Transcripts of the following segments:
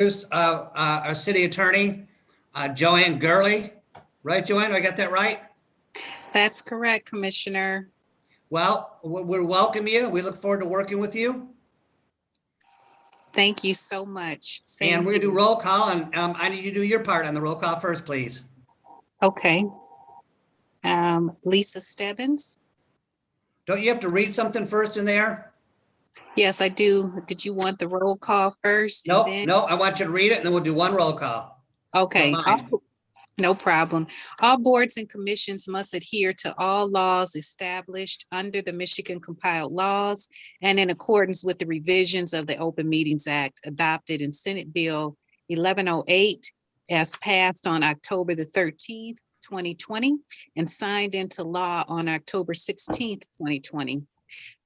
Our city attorney, Joanne Gurley. Right, Joanne? I got that right? That's correct, Commissioner. Well, we welcome you. We look forward to working with you. Thank you so much. And we're gonna do here. roll call, and I need you to do your part on the roll call first, please. Okay. Lisa Stebbins? Don't you have to read something first in there? Yes, I do. Did you want the roll call first? No, and then? no, I want you to read it and then we'll do one roll call. Okay, Don't mind. no problem. All boards and commissions must adhere to all laws established under the Michigan compiled laws and in accordance with the revisions of the Open Meetings Act adopted in Senate Bill 1108 as passed on October the 13th, 2020, and signed into law on October 16th, 2020.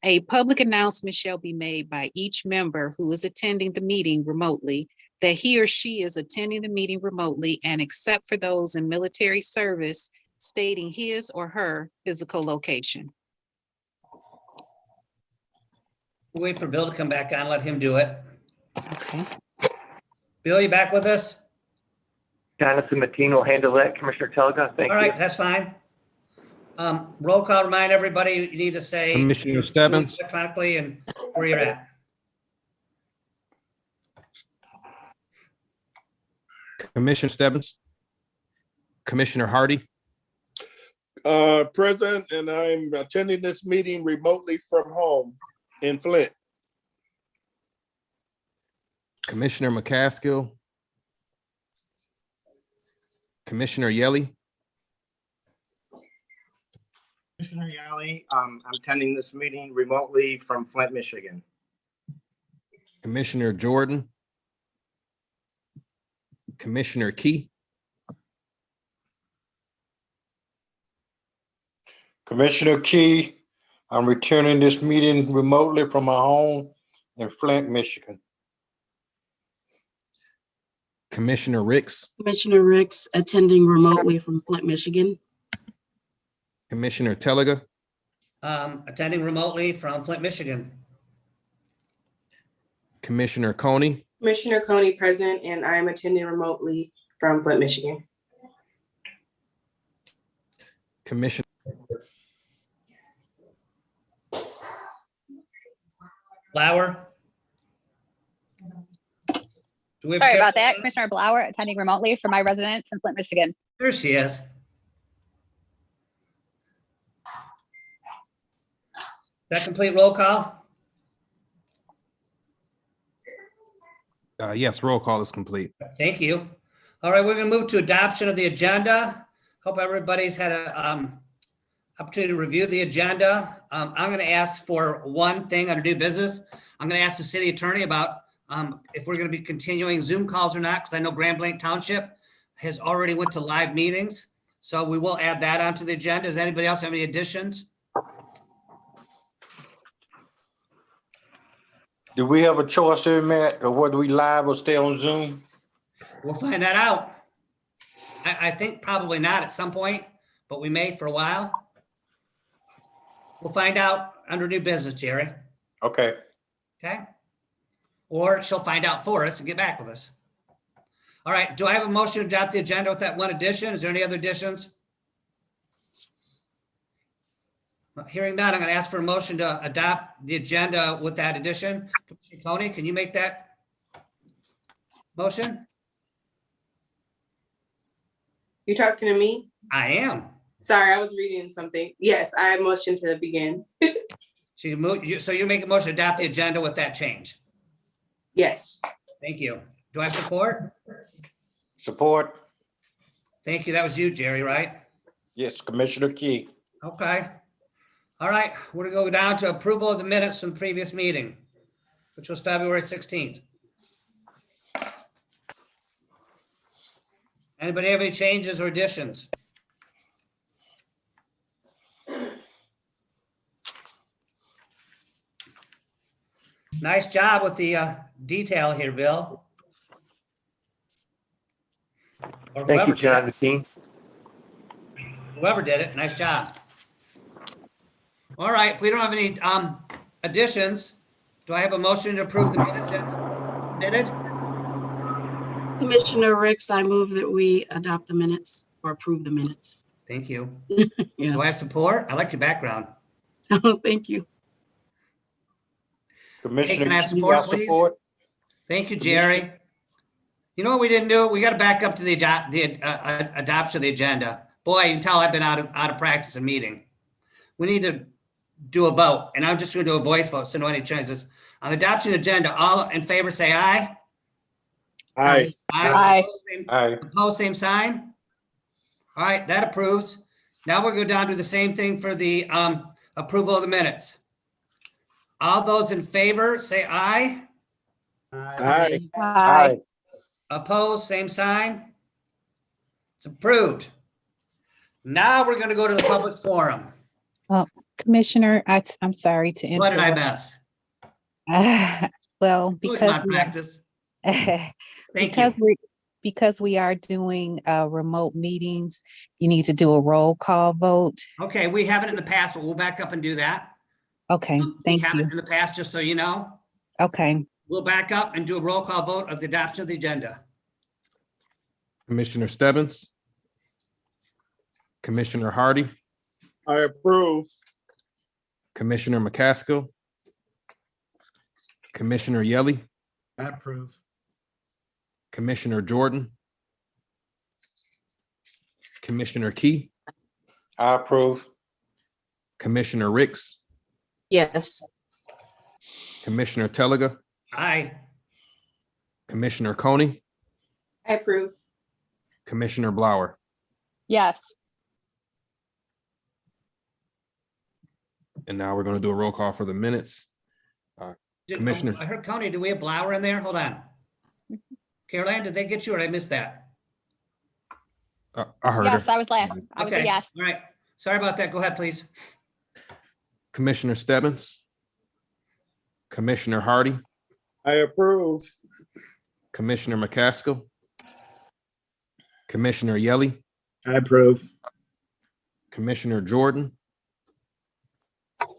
A public announcement shall be made by each member who is attending the meeting remotely that he or she is attending the meeting remotely, and except for those in military service, stating his or her physical location. We'll wait for Bill to come back on, let him do it. Okay. Bill, you back with us? Jonathan Mateen will handle that. Commissioner Telga, thank you. All right, that's fine. Roll call, remind everybody, you need to say Commissioner Stebbins, electronically and where you're at. Commissioner Stebbins, Commissioner Hardy, Present, and I'm attending this meeting remotely from home in Flint. Commissioner McCaskill, Commissioner Yelly, Commissioner Yali, I'm attending this meeting remotely from Flint, Michigan. Commissioner Jordan, Commissioner Key, Commissioner Key, I'm returning this meeting remotely from my home in Flint, Michigan. Commissioner Ricks, Commissioner Ricks, attending remotely from Flint, Michigan. Commissioner Telga, Attending remotely from Flint, Michigan. Commissioner Coney, Commissioner Coney present, and I am attending remotely from Flint, Michigan. Commissioner Lauer? Do we have Sorry about that. Commissioner Blauer attending remotely from my residence in Flint, Michigan. There she is. That complete roll call? yes, roll call is complete. Thank you. All right, we're gonna move to adoption of the agenda. Hope everybody's had a opportunity to review the agenda. I'm gonna ask for one thing under new business. I'm gonna ask the city attorney about if we're gonna be continuing Zoom calls or not, because I know Grand Blanc Township has already went to live meetings. So we will add that onto the agenda. Does anybody else have any additions? Do we have a choice here, Matt, or whether we live or stay on Zoom? We'll find that out. I think probably not at some point, but we may for a while. We'll find out under new business, Jerry. Okay. Okay? Or she'll find out for us and get back with us. All right, do I have a motion to adopt the agenda with that one addition? Is there any other additions? Hearing none, I'm going to ask for a motion to adopt the agenda with that addition. Commissioner Coney, can you make that motion? You talking to me? I am. Sorry, I was reading something. Yes, I motion to begin. So you make a motion to adopt the agenda with that change. Yes. Thank you. Do I have support? Support. Thank you. That was you, Jerry, right? Yes, Commissioner Key. Okay. All right, we're gonna go down to approval of the minutes from the previous meeting, which was February 16th. Anybody have any changes or additions? Nice job with the detail here, Bill. Or Thank you, whoever did John it. Mateen. Whoever did it, nice job. All right, if we don't have any additions, do I have a motion to approve the minutes as submitted? Commissioner Ricks, I move that we adopt the minutes or approve the minutes. Thank you. Yeah. Do I have support? I like your background. Thank you. Commissioner can I have Key, support, I please? support. Thank you, Jerry. You know what we didn't do? We got to back up to the adoption of the agenda. Boy, you can tell I've been out of practice and meeting. We need to do a vote, and I'm just going to do a voice vote, so nobody changes. On the adoption agenda, all in favor, say aye. Aye. Aye. Opposed, same- Aye. Opposed, same sign. All right, that approves. Now we'll go down to the same thing for the approval of the minutes. All those in favor, say aye. Aye. Aye. Opposed, same sign. It's approved. Now we're going to go to the public forum. Commissioner, I'm sorry to What did I interrupt. miss? Well, Who's because not practice? we Thank you. because we are doing remote meetings, you need to do a roll call vote. Okay, we have it in the past, but we'll back up and do that. Okay, We thank have you. it in the past, just so you know. Okay, We'll back up and do a roll call vote of the adoption of the agenda. Commissioner Stebbins, Commissioner Hardy, I approve. Commissioner McCaskill, Commissioner Yelly, I approve. Commissioner Jordan, Commissioner Key, I approve. Commissioner Ricks, Yes. Commissioner Teliga, Aye. Commissioner Coney, I approve. Commissioner Blower. Yes. And now we're going to do a roll call for the minutes. Commissioners. I heard Coney, do we have Blower in there? Hold on. Caroline, did they get you or did I miss that? I heard Yes, her. I was last. I was a Okay, yes. all right. Sorry about that. Go ahead, please. Commissioner Stebbins, Commissioner Hardy, I approve. Commissioner McCaskill, Commissioner Yelly, I approve. Commissioner Jordan,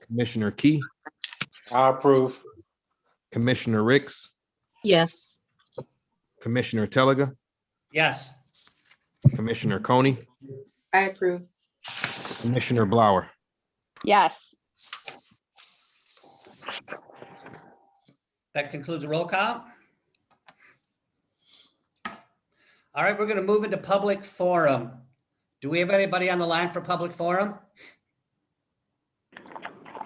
Commissioner Key, I approve. Commissioner Ricks, Yes. Commissioner Teliga, Yes. Commissioner Coney, I approve. Commissioner Blower. Yes. That concludes the roll call. All right, we're going to move into public forum. Do we have anybody on the line for public forum?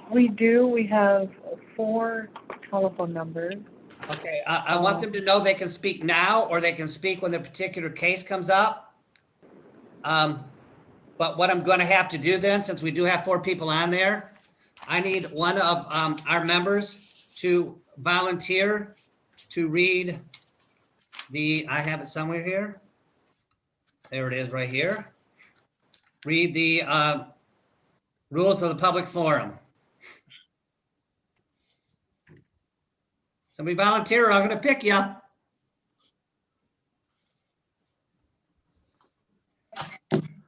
We do. We have 4 telephone numbers. Okay, I want them to know they can speak now or they can speak when the particular case comes up. But what I'm going to have to do then, since we do have 4 people on there, I need one of our members to volunteer to read I have it somewhere here. There it is right here. Read the rules of the public forum. Somebody volunteer, I'm going to pick you.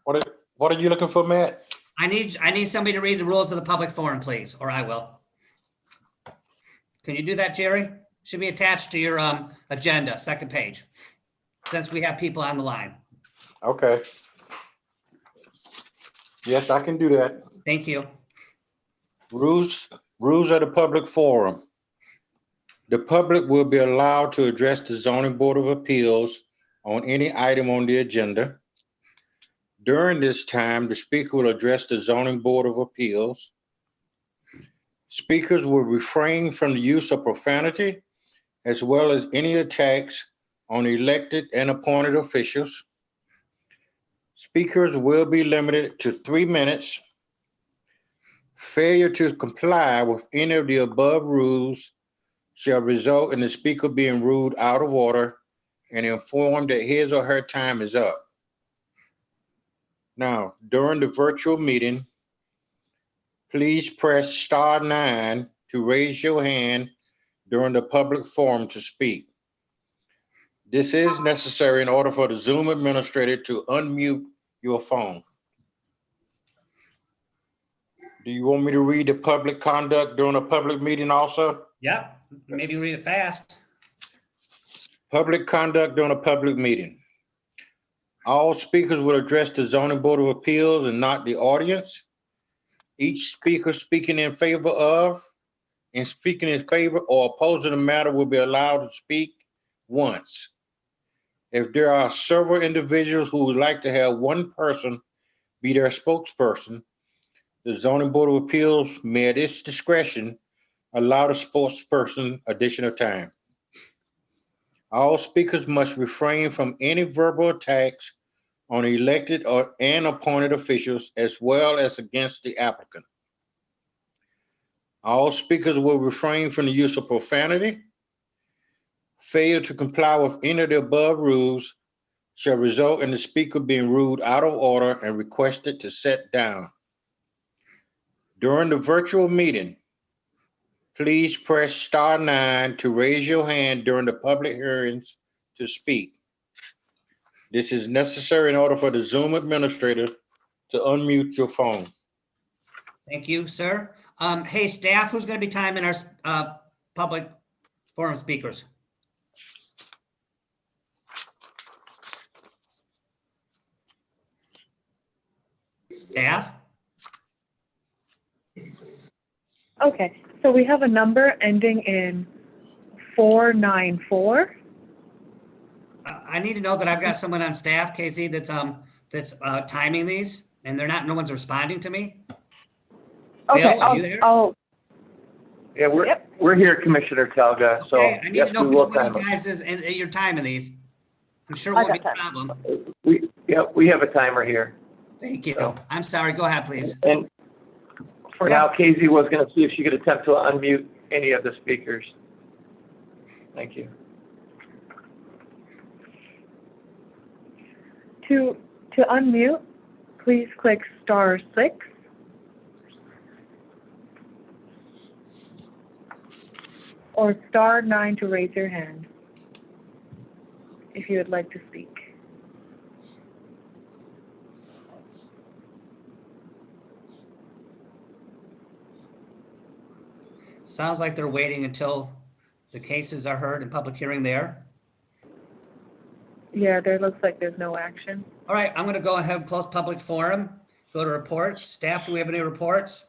What are you looking for, Matt? I need somebody to read the rules of the public forum, please, or I will. Can you do that, Jerry? Should be attached to your agenda, second page, since we have people on the line. Okay. Yes, I can do that. Thank you. Rules of the public forum. The public will be allowed to address the zoning board of appeals on any item on the agenda. During this time, the speaker will address the zoning board of appeals. Speakers will refrain from the use of profanity as well as any attacks on elected and appointed officials. Speakers will be limited to 3 minutes. Failure to comply with any of the above rules shall result in the speaker being ruled out of order and informed that his or her time is up. Now, during the virtual meeting, please press *9 to raise your hand during the public forum to speak. This is necessary in order for the Zoom administrator to unmute your phone. Do you want me to read the public conduct during a public meeting also? Yep, maybe read it fast. Public conduct during a public meeting. All speakers will address the zoning board of appeals and not the audience. Each speaker speaking in favor of and speaking in favor or opposing the matter will be allowed to speak once. If there are several individuals who would like to have one person be their spokesperson, the zoning board of appeals may at its discretion allow the spokesperson additional time. All speakers must refrain from any verbal attacks on elected and appointed officials as well as against the applicant. All speakers will refrain from the use of profanity. Failure to comply with any of the above rules shall result in the speaker being ruled out of order and requested to sit down. During the virtual meeting, please press *9 to raise your hand during the public hearings to speak. This is necessary in order for the Zoom administrator to unmute your phone. Thank you, sir. Hey, staff, who's going to be timing our public forum speakers? Staff? Okay, so we have a number ending in 494. I need to know that I've got someone on staff, Casey, that's timing these, and no one's responding to me. Okay, Bill, are you there? Yeah, we're here, Commissioner Telga, so Okay, I need yes, to know we which will one of time you it. guys is, and you're timing these. I'm sure it I won't be got a problem. We have a timer here. Thank you. I'm sorry. Go ahead, please. And for now, Casey was going to see if she could attempt to unmute any of the speakers. Thank you. To unmute, please click *6. Or *9 to raise your hand if you would like to speak. Sounds like they're waiting until the cases are heard in public hearing there. Yeah, there looks like there's no action. All right, I'm going to go ahead and close public forum. Go to reports. Staff, do we have any reports?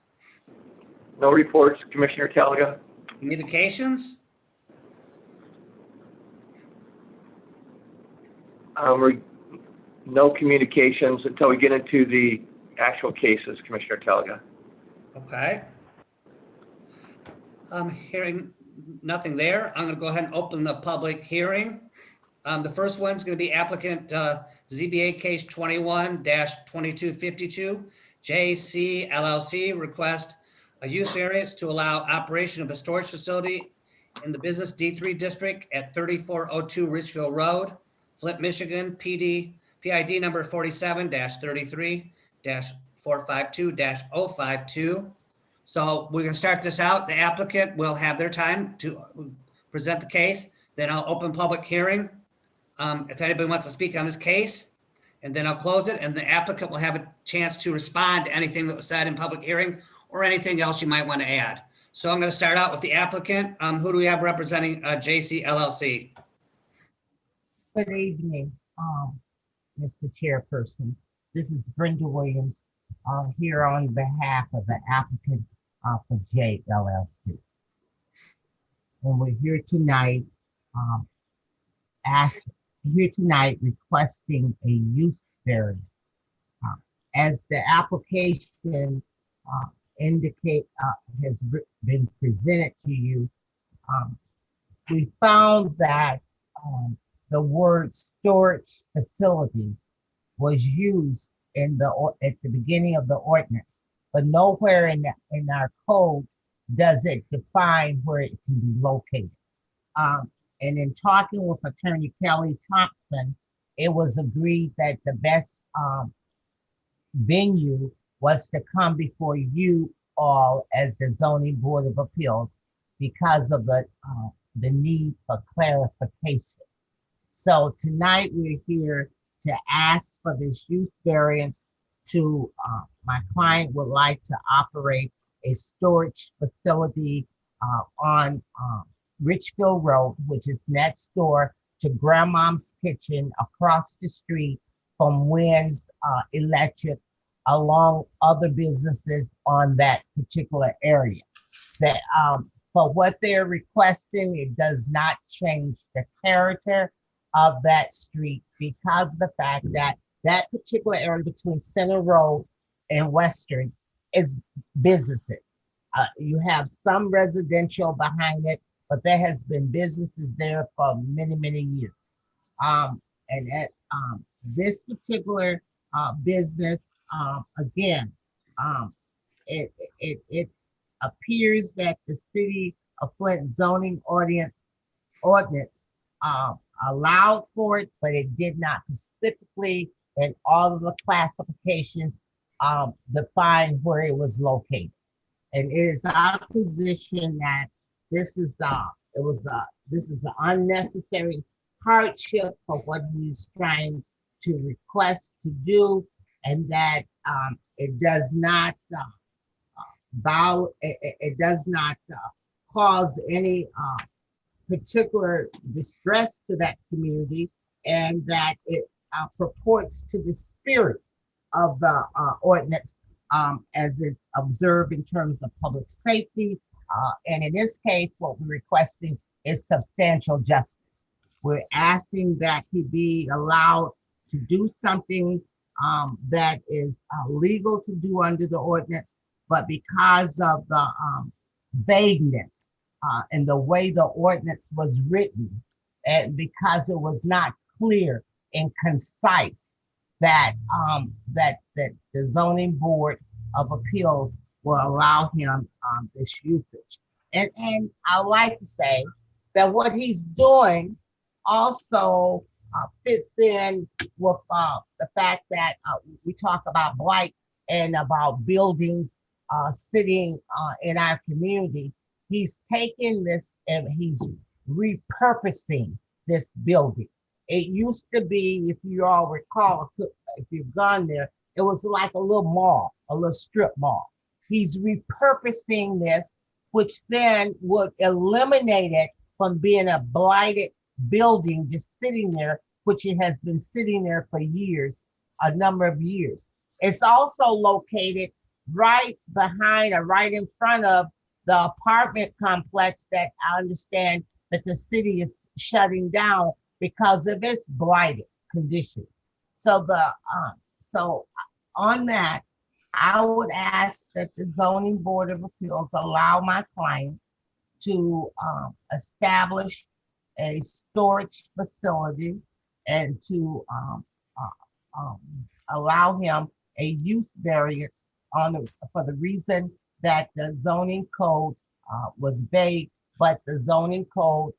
No reports, Commissioner Telga. Communications? No communications until we get into the actual cases, Commissioner Telga. Okay. I'm hearing nothing there. I'm going to go ahead and open the public hearing. The first one's going to be applicant ZBA case 21-2252, JC LLC, request a use variance to allow operation of a storage facility in the business D3 district at 3402 Ridgefield Road, Flint, Michigan, PID number 47-33-452-052. So we're going to start this out. The applicant will have their time to present the case. Then I'll open public hearing. If anybody wants to speak on this case, and then I'll close it, and the applicant will have a chance to respond to anything that was said in public hearing or anything else you might want to add. So I'm going to start out with the applicant. Who do we have representing JC LLC? Good evening, Mr. Chairperson. This is Brenda Williams here on behalf of the applicant for JLLC. And we're here tonight requesting a use variance. As the application has been presented to you, we found that the word storage facility was used at the beginning of the ordinance, but nowhere in our code does it define where it can be located. And in talking with Attorney Kelly Thompson, it was agreed that the best venue was to come before you all as the Zoning Board of Appeals because of the need for clarification. So tonight we're here to ask for this use variance to, my client would like to operate a storage facility on Richfield Road, which is next door to Grandmom's Kitchen across the street from Wynn's Electric, along other businesses on that particular area. That, but what they're requesting, it does not change the character of that street because of the fact that that particular area between Center Road and Western is businesses. You have some residential behind it, but there has been businesses there for many, many years. And at this particular business, again, it appears that the city of Flint zoning ordinance allowed for it, but it did not specifically in all of the classifications define where it was located. And it is our position that this is an unnecessary hardship for what he's trying to request to do, and that it does not it does not cause any particular distress to that community, and that it purports to the spirit of the ordinance as it's observed in terms of public safety. And in this case, what we're requesting is substantial justice. We're asking that he be allowed to do something that is legal to do under the ordinance, but because of the vagueness and the way the ordinance was written, and because it was not clear and concise, that the zoning board of appeals will allow him this usage. And I like to say that what he's doing also fits in with the fact that we talk about blight and about buildings sitting in our community. He's taking this and he's repurposing this building. It used to be, if you all recall, if you've gone there, it was like a little mall, a little strip mall. He's repurposing this, which then would eliminate it from being a blighted building just sitting there, which it has been sitting there for years, a number of years. It's also located right behind or right in front of the apartment complex that I understand that the city is shutting down because of its blighted conditions. So on that, I would ask that the zoning board of appeals allow my client to establish a storage facility and to allow him a use variance for the reason that the zoning code was vague, but the zoning code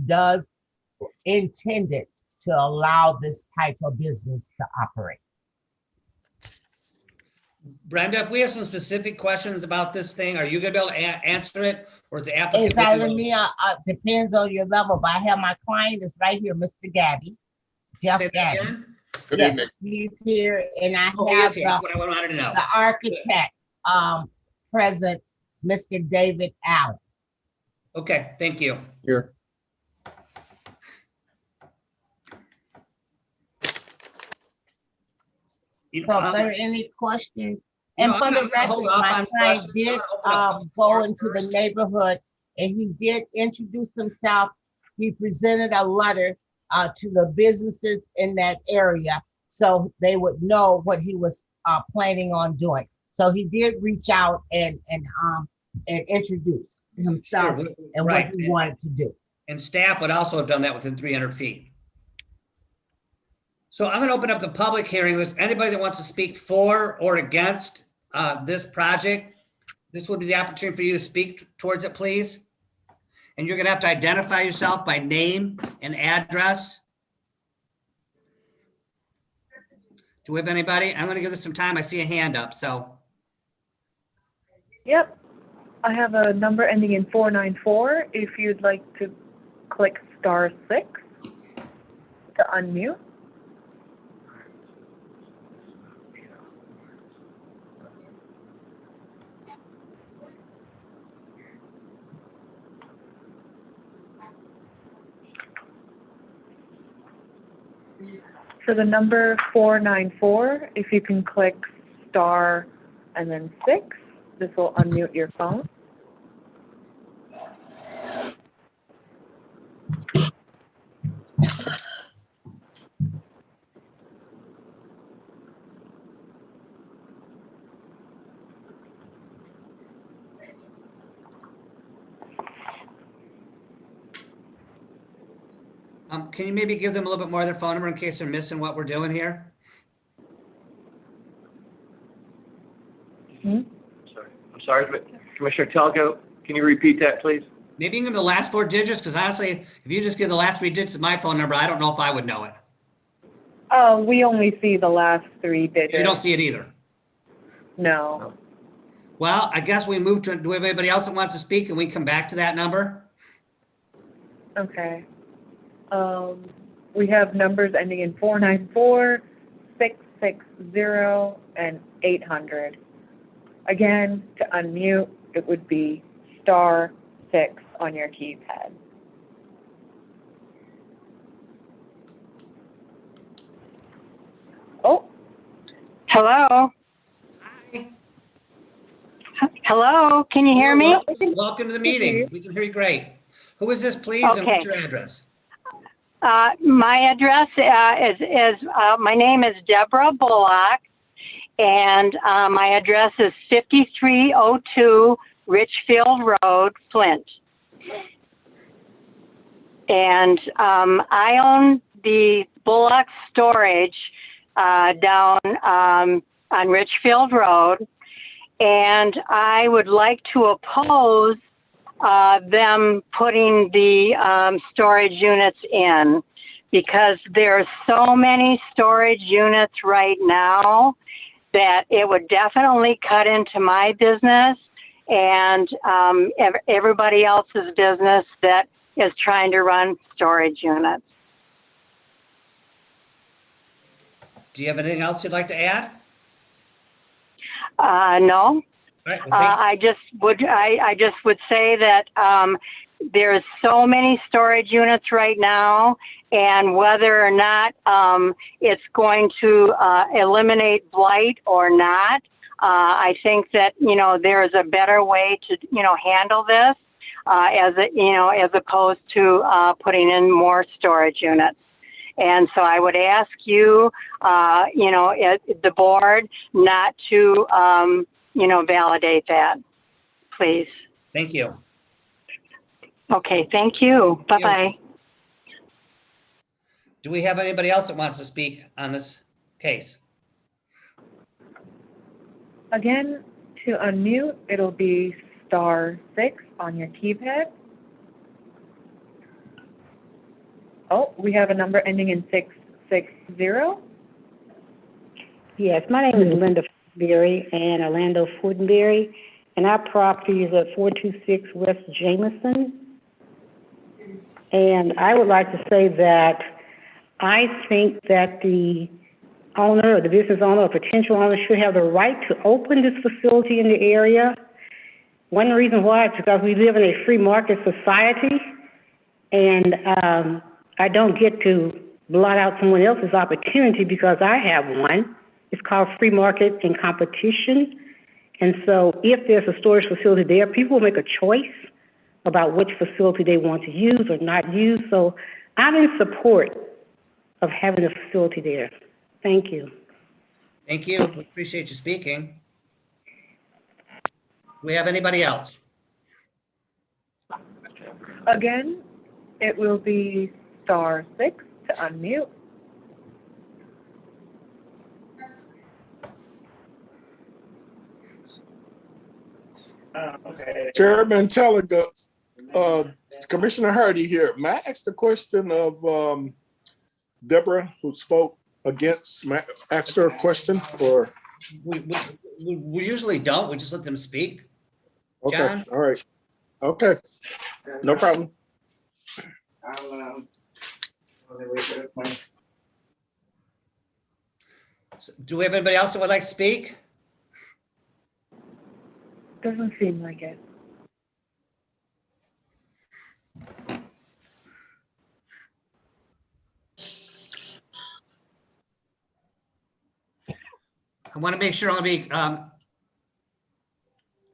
does intended to allow this type of business to operate. Brenda, if we have some specific questions about this thing, are you gonna be able to answer it, or is the applicant? It's either me, depends on your level, but I have my client is right here, Mr. Gabby, Jeff Say that Gabby. again? Good Yes, evening. he's here, and I Oh, he is have here. That's what I wanted to know. the architect, present, Mr. David Allen. Okay, thank you. Here. You- So if there are any questions, and No, for I'm the not gonna hold record, off my on client questions. did I'm gonna open up the go floor into the first. neighborhood, and he did introduce himself. He presented a letter to the businesses in that area, so they would know what he was planning on doing. So he did reach out and introduce himself Sure, and right. what he wanted to do. And staff would also have done that within 300 feet. So I'm gonna open up the public hearing. There's anybody that wants to speak for or against this project. This would be the opportunity for you to speak towards it, please. And you're gonna have to identify yourself by name and address. Do we have anybody? I'm gonna give this some time. I see a hand up, so. Yep. I have a number ending in 494. If you'd like to click *6 to unmute. For the number 494, if you can click star and then 6, this will unmute your phone. Can you maybe give them a little bit more of their phone number in case they're missing what we're doing here? Hmm? I'm sorry, but Commissioner Telgo, can you repeat that, please? Maybe you can give them the last 4 digits, because honestly, if you just give the last 3 digits of my phone number, I don't know if I would know it. Oh, we only see the last 3 digits. You don't see it either. No. Well, I guess we move to, do we have anybody else that wants to speak and we come back to that number? Okay. We have numbers ending in 494, 660, and 800. Again, to unmute, it would be star 6 on your keypad. Oh, Hello. Hi. Hello, can you hear me? Welcome to the meeting. We can hear you great. Who is this, please, and what's your address? My address my name is Deborah Bullock, and my address is 5302 Richfield Road, Flint. And I own the Bullock Storage down on Richfield Road, and I would like to oppose them putting the storage units in, because there are so many storage units right now that it would definitely cut into my business and everybody else's business that is trying to run storage units. Do you have anything else you'd like to add? No. All right, well, thank you. I just would say that there's so many storage units right now, and whether or not it's going to eliminate blight or not, I think that there is a better way to handle this as opposed to putting in more storage units. And so I would ask you, the board, not to validate that, please. Thank you. Okay, thank you. Bye-bye. Do we have anybody else that wants to speak on this case? again, to unmute, it'll be star 6 on your keypad. Oh, we have a number ending in 660. Yes, my name is Linda Berry and Orlando Fortenberry, and our property is at 426 West Jameson. And I would like to say that I think that the owner or the business owner or potential owner should have the right to open this facility in the area. One reason why is because we live in a free market society, and I don't get to blot out someone else's opportunity because I have one. It's called free market and competition. And so if there's a storage facility there, people will make a choice about which facility they want to use or not use. So I'm in support of having a facility there. Thank you. Thank you. We appreciate you speaking. Do we have anybody else? Again, it will be star 6 to unmute. Chairman Telliger, Commissioner Hardy here. May I ask the question of Deborah, who spoke against? May I ask her a question for? We usually don't. We just let them speak. Okay, John? all right. Okay, no problem. So, do we have anybody else that would like to speak? Doesn't seem like it. I want to make sure I'll be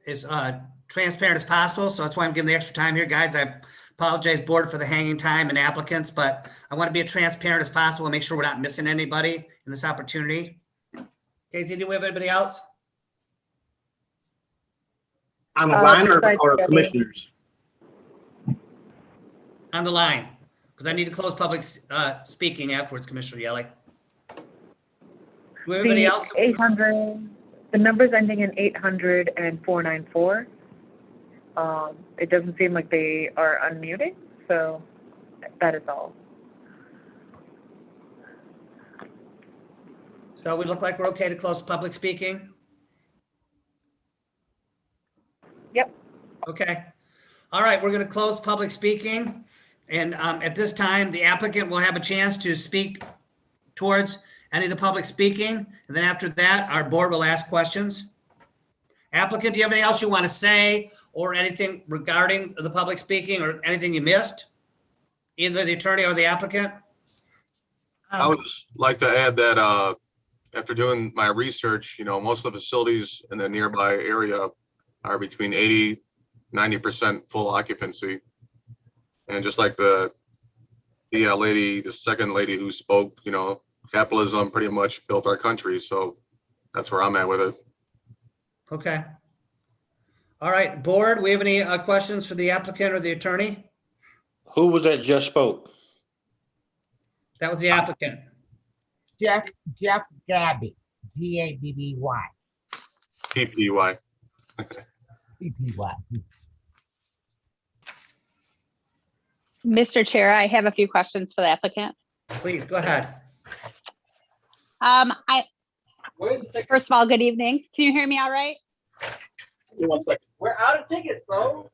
as transparent as possible, so that's why I'm giving the extra time here, guys. I apologize, board, for the hanging time and applicants, but I want to be as transparent as possible and make sure we're not missing anybody in this opportunity. Casey, do we have anybody else? On the line besides or Debbie. commissioners? On the line, because I need to close public speaking afterwards, Commissioner Yelly. Do we have anybody The else? 800, the numbers ending in 800 and 494. It doesn't seem like they are unmuting, so that is all. So we look like we're okay to close public speaking? Yep. Okay. All right, we're going to close public speaking. And at this time, the applicant will have a chance to speak towards any of the public speaking. And then after that, our board will ask questions. Applicant, do you have anything else you want to say or anything regarding the public speaking or anything you missed? Either the attorney or the applicant? I would just like to add that after doing my research, most of the facilities in the nearby area are between 80, 90% full occupancy. And just like the lady, the second lady who spoke, capitalism pretty much built our country. So that's where I'm at with it. Okay. All right, board, we have any questions for the applicant or the attorney? Who was that just spoke? That was the applicant. Jeff Gabby, Gabby, PPY. PPY. Mr. Chair, I have a few questions for the applicant. Please, go ahead. First of all, good evening. Can you hear me all right? We're out of tickets, bro.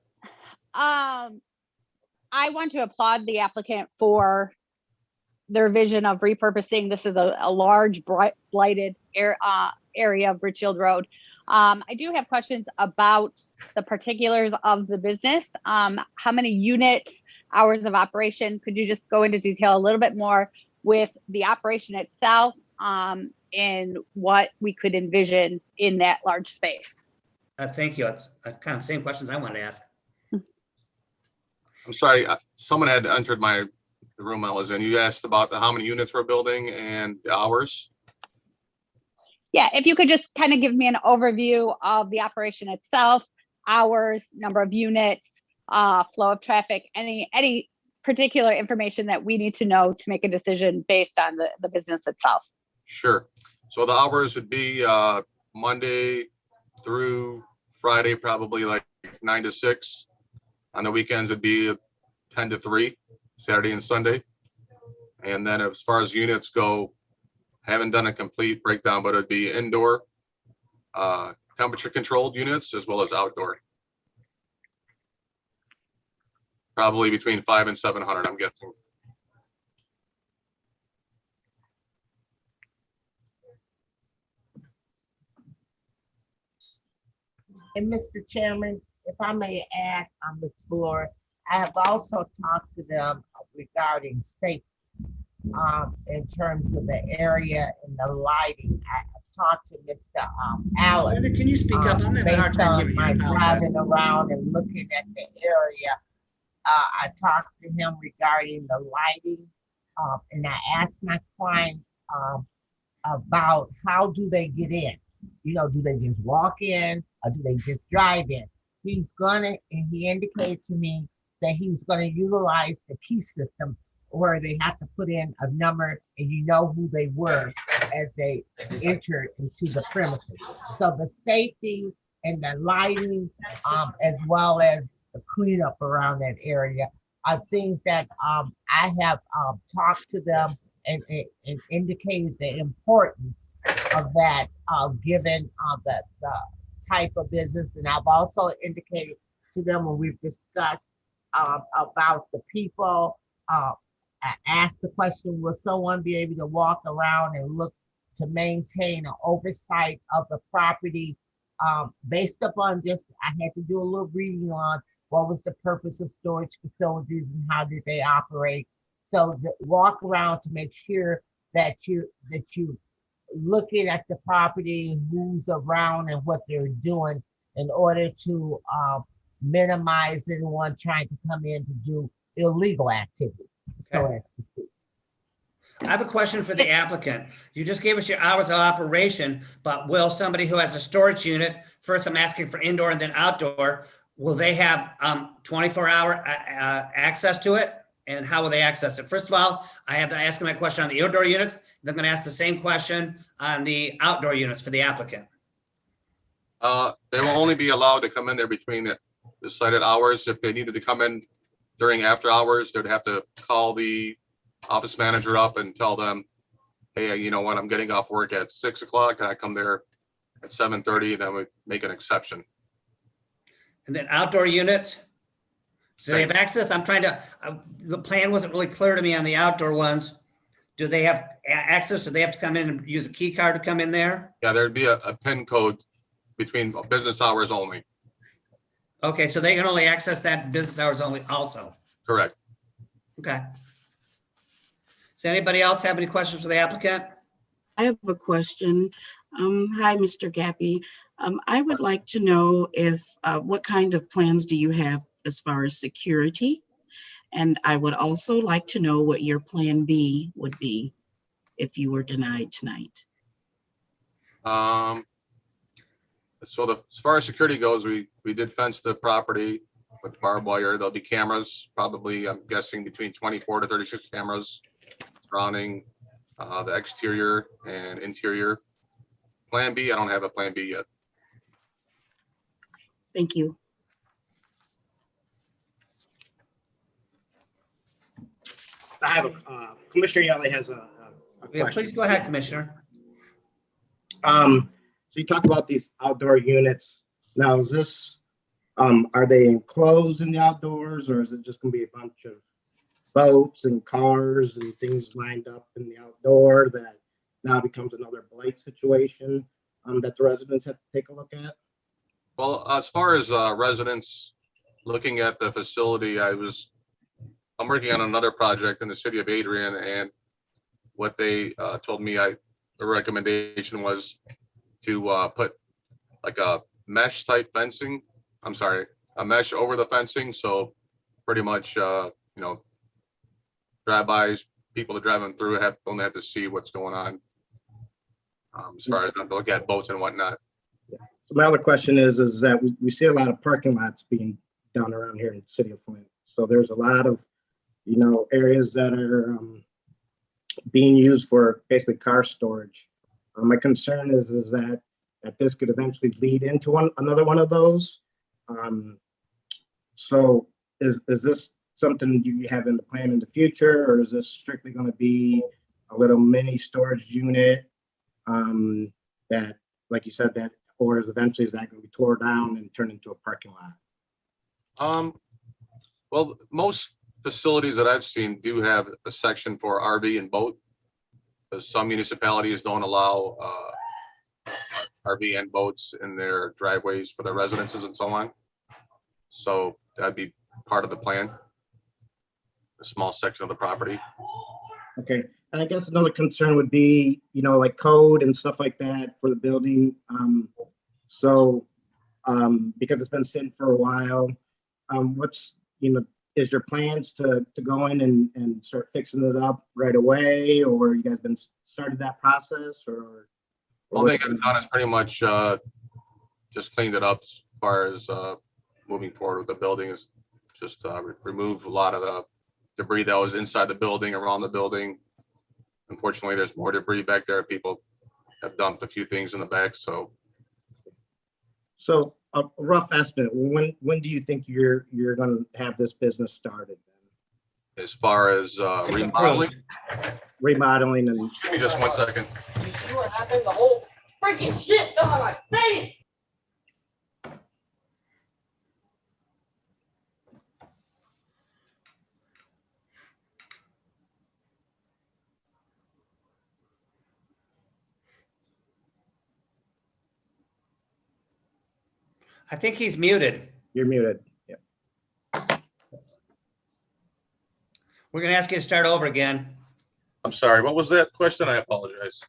I want to applaud the applicant for their vision of repurposing. This is a large blighted area of Richfield Road. I do have questions about the particulars of the business. How many units, hours of operation? Could you just go into detail a little bit more with the operation itself and what we could envision in that large space? Thank you. It's kind of the same questions I wanted to ask. I'm sorry, someone had entered the room I was in. You asked about how many units we're building and the hours. Yeah, if you could just kind of give me an overview of the operation itself, hours, number of units, flow of traffic, any particular information that we need to know to make a decision based on the business itself. Sure. So the hours would be Monday through Friday, probably like 9 to 6. On the weekends, it'd be 10 to 3, Saturday and Sunday. And then as far as units go, haven't done a complete breakdown, but it'd be indoor, temperature controlled units as well as outdoor. Probably between 500 and 700, I'm guessing. And Mr. Chairman, if I may add, Ms. Bloor, I have also talked to them regarding safety in terms of the area and the lighting. I have talked to Mr. Allen. Linda, can you speak up? I'm having a hard based time on hearing you. I my apologize. driving around and looking at the area. I talked to him regarding the lighting, and I asked my client about how do they get in? Do they just walk in or do they just drive in? He's gonna, and he indicated to me that he was gonna utilize the key system where they have to put in a number and you know who they were as they entered into the premises. So the safety and the lighting, as well as the cleanup around that area are things that I have talked to them and indicated the importance of that, given the type of business. And I've also indicated to them when we've discussed about the people, I asked the question, will someone be able to walk around and look to maintain an oversight of the property? Based upon this, I had to do a little reading on what was the purpose of storage facilities and how did they operate. So walk around to make sure that you looking at the property, who's around and what they're doing in order to minimize anyone trying to come in to do illegal activity, so as to speak. I have a question for the applicant. You just gave us your hours of operation, but will somebody who has a storage unit, first I'm asking for indoor and then outdoor, will they have 24-hour access to it? And how will they access it? First of all, I have to ask that question on the indoor units. They're going to ask the same question on the outdoor units for the applicant. They will only be allowed to come in there between the cited hours. If they needed to come in during after hours, they'd have to call the office manager up and tell them, hey, you know what, I'm getting off work at 6 o'clock. Can I come there at 7:30? Then we make an exception. And then outdoor units, do they have access? I'm trying to, the plan wasn't really clear to me on the outdoor ones. Do they have access? Do they have to come in and use a key card to come in there? Yeah, there'd be a PIN code between business hours only. Okay, so they can only access that business hours only also. Correct. Okay. Does anybody else have any questions for the applicant? I have a question. Hi, Mr. Gappy. I would like to know if, what kind of plans do you have as far as security? And I would also like to know what your plan B would be if you were denied tonight. So as far as security goes, we did fence the property with barbed wire. There'll be cameras, probably, I'm guessing between 24 to 36 cameras surrounding the exterior and interior. Plan B, I don't have a plan B yet. Thank you. I have a, Commissioner Yali has a Yeah, question. please go ahead, Commissioner. So you talk about these outdoor units. Now, is this, are they enclosed in the outdoors, or is it just gonna be a bunch of boats and cars and things lined up in the outdoor that now becomes another blight situation that the residents have to take a look at? Well, as far as residents looking at the facility, I'm working on another project in the city of Adrian, and what they told me, the recommendation was to put like a mesh type fencing. I'm sorry, a mesh over the fencing. So pretty much, drive-bys, people that driving through only have to see what's going on. As far as not to look at boats and whatnot. So my other question is that we see a lot of parking lots being done around here in the city of Flint. So there's a lot of, areas that are being used for basically car storage. My concern is that this could eventually lead into another one of those. So is this something you have in the plan in the future, or is this strictly going to be a little mini storage unit that, like you said, that, or is eventually that going to be tore down and turned into a parking lot? Well, most facilities that I've seen do have a section for RV and boat. Because some municipalities don't allow RV and boats in their driveways for their residences and so on. So that'd be part of the plan. A small section of the property. Okay, and I guess another concern would be, like code and stuff like that for the building. Because it's been sitting for a while, what's, is your plans to go in and start fixing it up right away, or you guys been started that process, or? All they have done is pretty much just cleaned it up as far as moving forward with the building, is just remove a lot of the debris that was inside the building, around the building. Unfortunately, there's more debris back there. People have dumped a few things in the back, so. So a rough estimate, when do you think you're going to have this business started? As far as remodeling. Remodeling and. Give me just 1 second. You see what happened? The whole freaking shit fell on my face. I think he's muted. You're muted. Yeah. We're going to ask you to start over again. I'm sorry, what was that question? I apologize.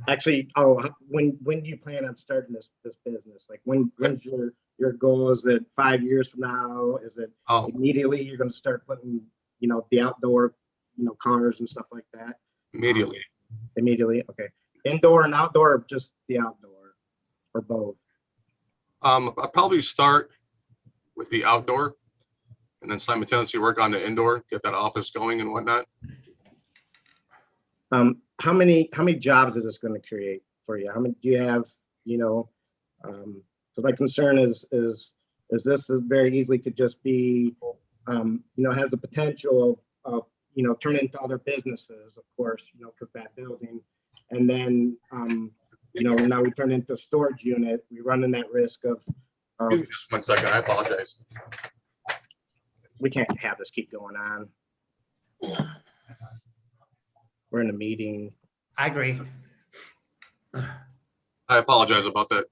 Actually, when do you plan on starting this business? Like when's your goal? Is it 5 years from now? Is it immediately you're gonna start putting, the outdoor, cars and stuff like that? Immediately. Immediately, okay. Indoor and outdoor, or just the outdoor, or both? I'll probably start with the outdoor and then simultaneously work on the indoor, get that office going and whatnot. How many jobs is this going to create for you? How many do you have? So my concern is this very easily could just be, has the potential of turn into other businesses, of course, because that building, and then now we turn into a storage unit. We run in that risk of. Just 1 second, I apologize. We can't have this keep going on. We're in a meeting. I agree. I apologize about that.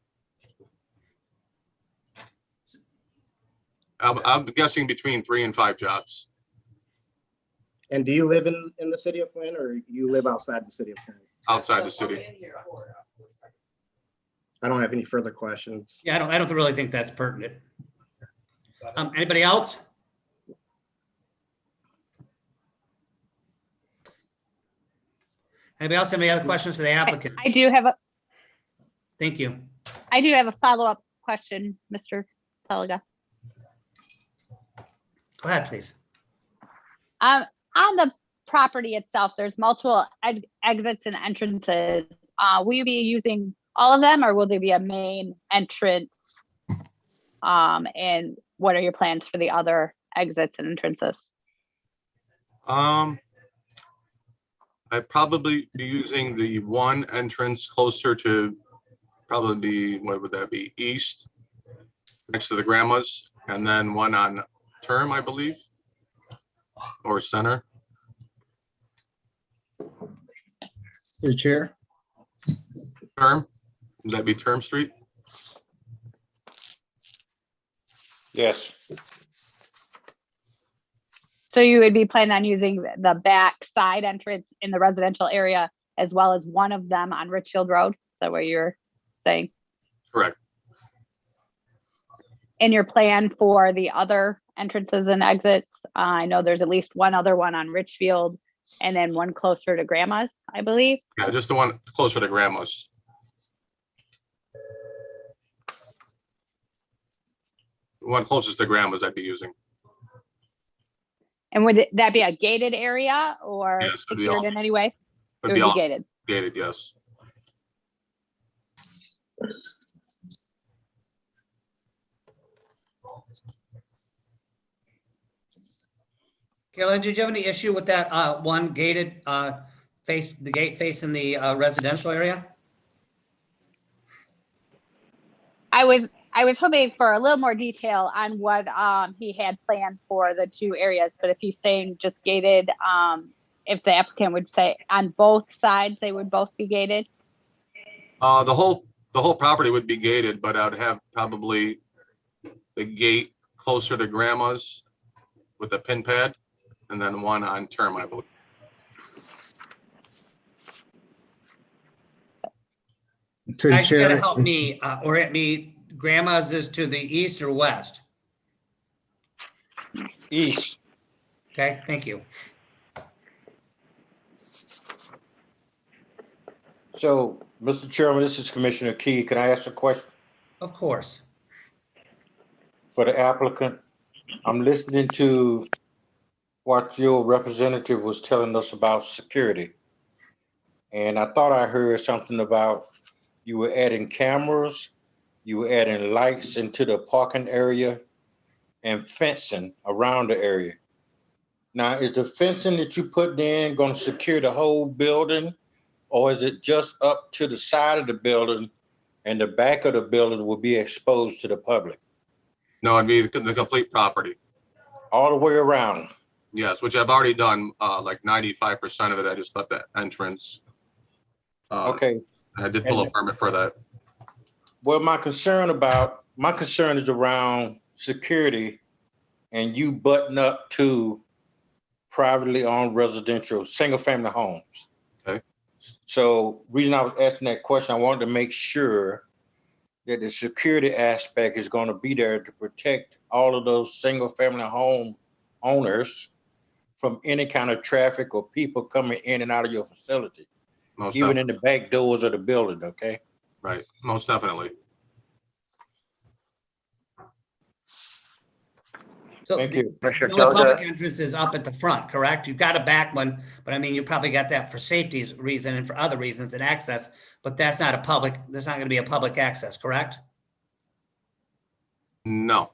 I'm guessing between 3 and 5 jobs. And do you live in the city of Flint, or you live outside the city of Flint? Outside the city. I don't have any further questions. Yeah, I don't really think that's pertinent. Anybody else? Anybody else have any other questions for the applicant? I do have a, Thank you. I do have a follow-up question, Mr. Peliga. Go ahead, please. On the property itself, there's multiple exits and entrances. Will you be using all of them, or will there be a main entrance? And what are your plans for the other exits and entrances? I'd probably be using the one entrance closer to probably, what would that be, east, next to the grandma's, and then one on Term, I believe, or Center. Through the chair. Term, would that be Term Street? Yes. So you would be planning on using the back side entrance in the residential area as well as one of them on Richfield Road? Is that what you're saying? Correct. In your plan for the other entrances and exits, I know there's at least one other one on Richfield and then one closer to Grandma's, I believe. Yeah, just the one closer to Grandma's. The one closest to Grandma's I'd be using. And would that be a gated area or Yes, it'd be secured in any way? It It'd would be be all gated. gated, yes. Carolyn, did you have any issue with that one gated the gate facing the residential area? I was hoping for a little more detail on what he had planned for the two areas, but if he's saying just gated, if the applicant would say on both sides, they would both be gated? The whole property would be gated, but I'd have probably the gate closer to Grandma's with a pin pad, and then one on Term, I believe. To the Actually, gotta chair. help me, orient me. Grandma's is to the east or west? East. Okay, thank you. So, Mr. Chairman, this is Commissioner Key. Can I ask a question Of course. for the applicant? I'm listening to what your representative was telling us about security. And I thought I heard something about you were adding cameras, you were adding lights into the parking area and fencing around the area. Now, is the fencing that you put in going to secure the whole building? Or is it just up to the side of the building and the back of the building will be exposed to the public? No, it'd be the complete property. All the way around? Yes, which I've already done, like 95% of it. I just left that entrance. Okay. I did pull a permit for that. Well, my concern is around security and you button up to privately owned residential, single family homes. Okay. So reason I was asking that question, I wanted to make sure that the security aspect is going to be there to protect all of those single family home owners from any kind of traffic or people coming in and out of your facility, Most even definitely. in the back doors of the building, okay? Right, most definitely. So Thank the you. Commissioner the only public Telga, entrance is up at the front, correct? You've got a back one, but I mean, you probably got that for safety's reason and for other reasons and access, but that's not gonna be a public access, correct? No,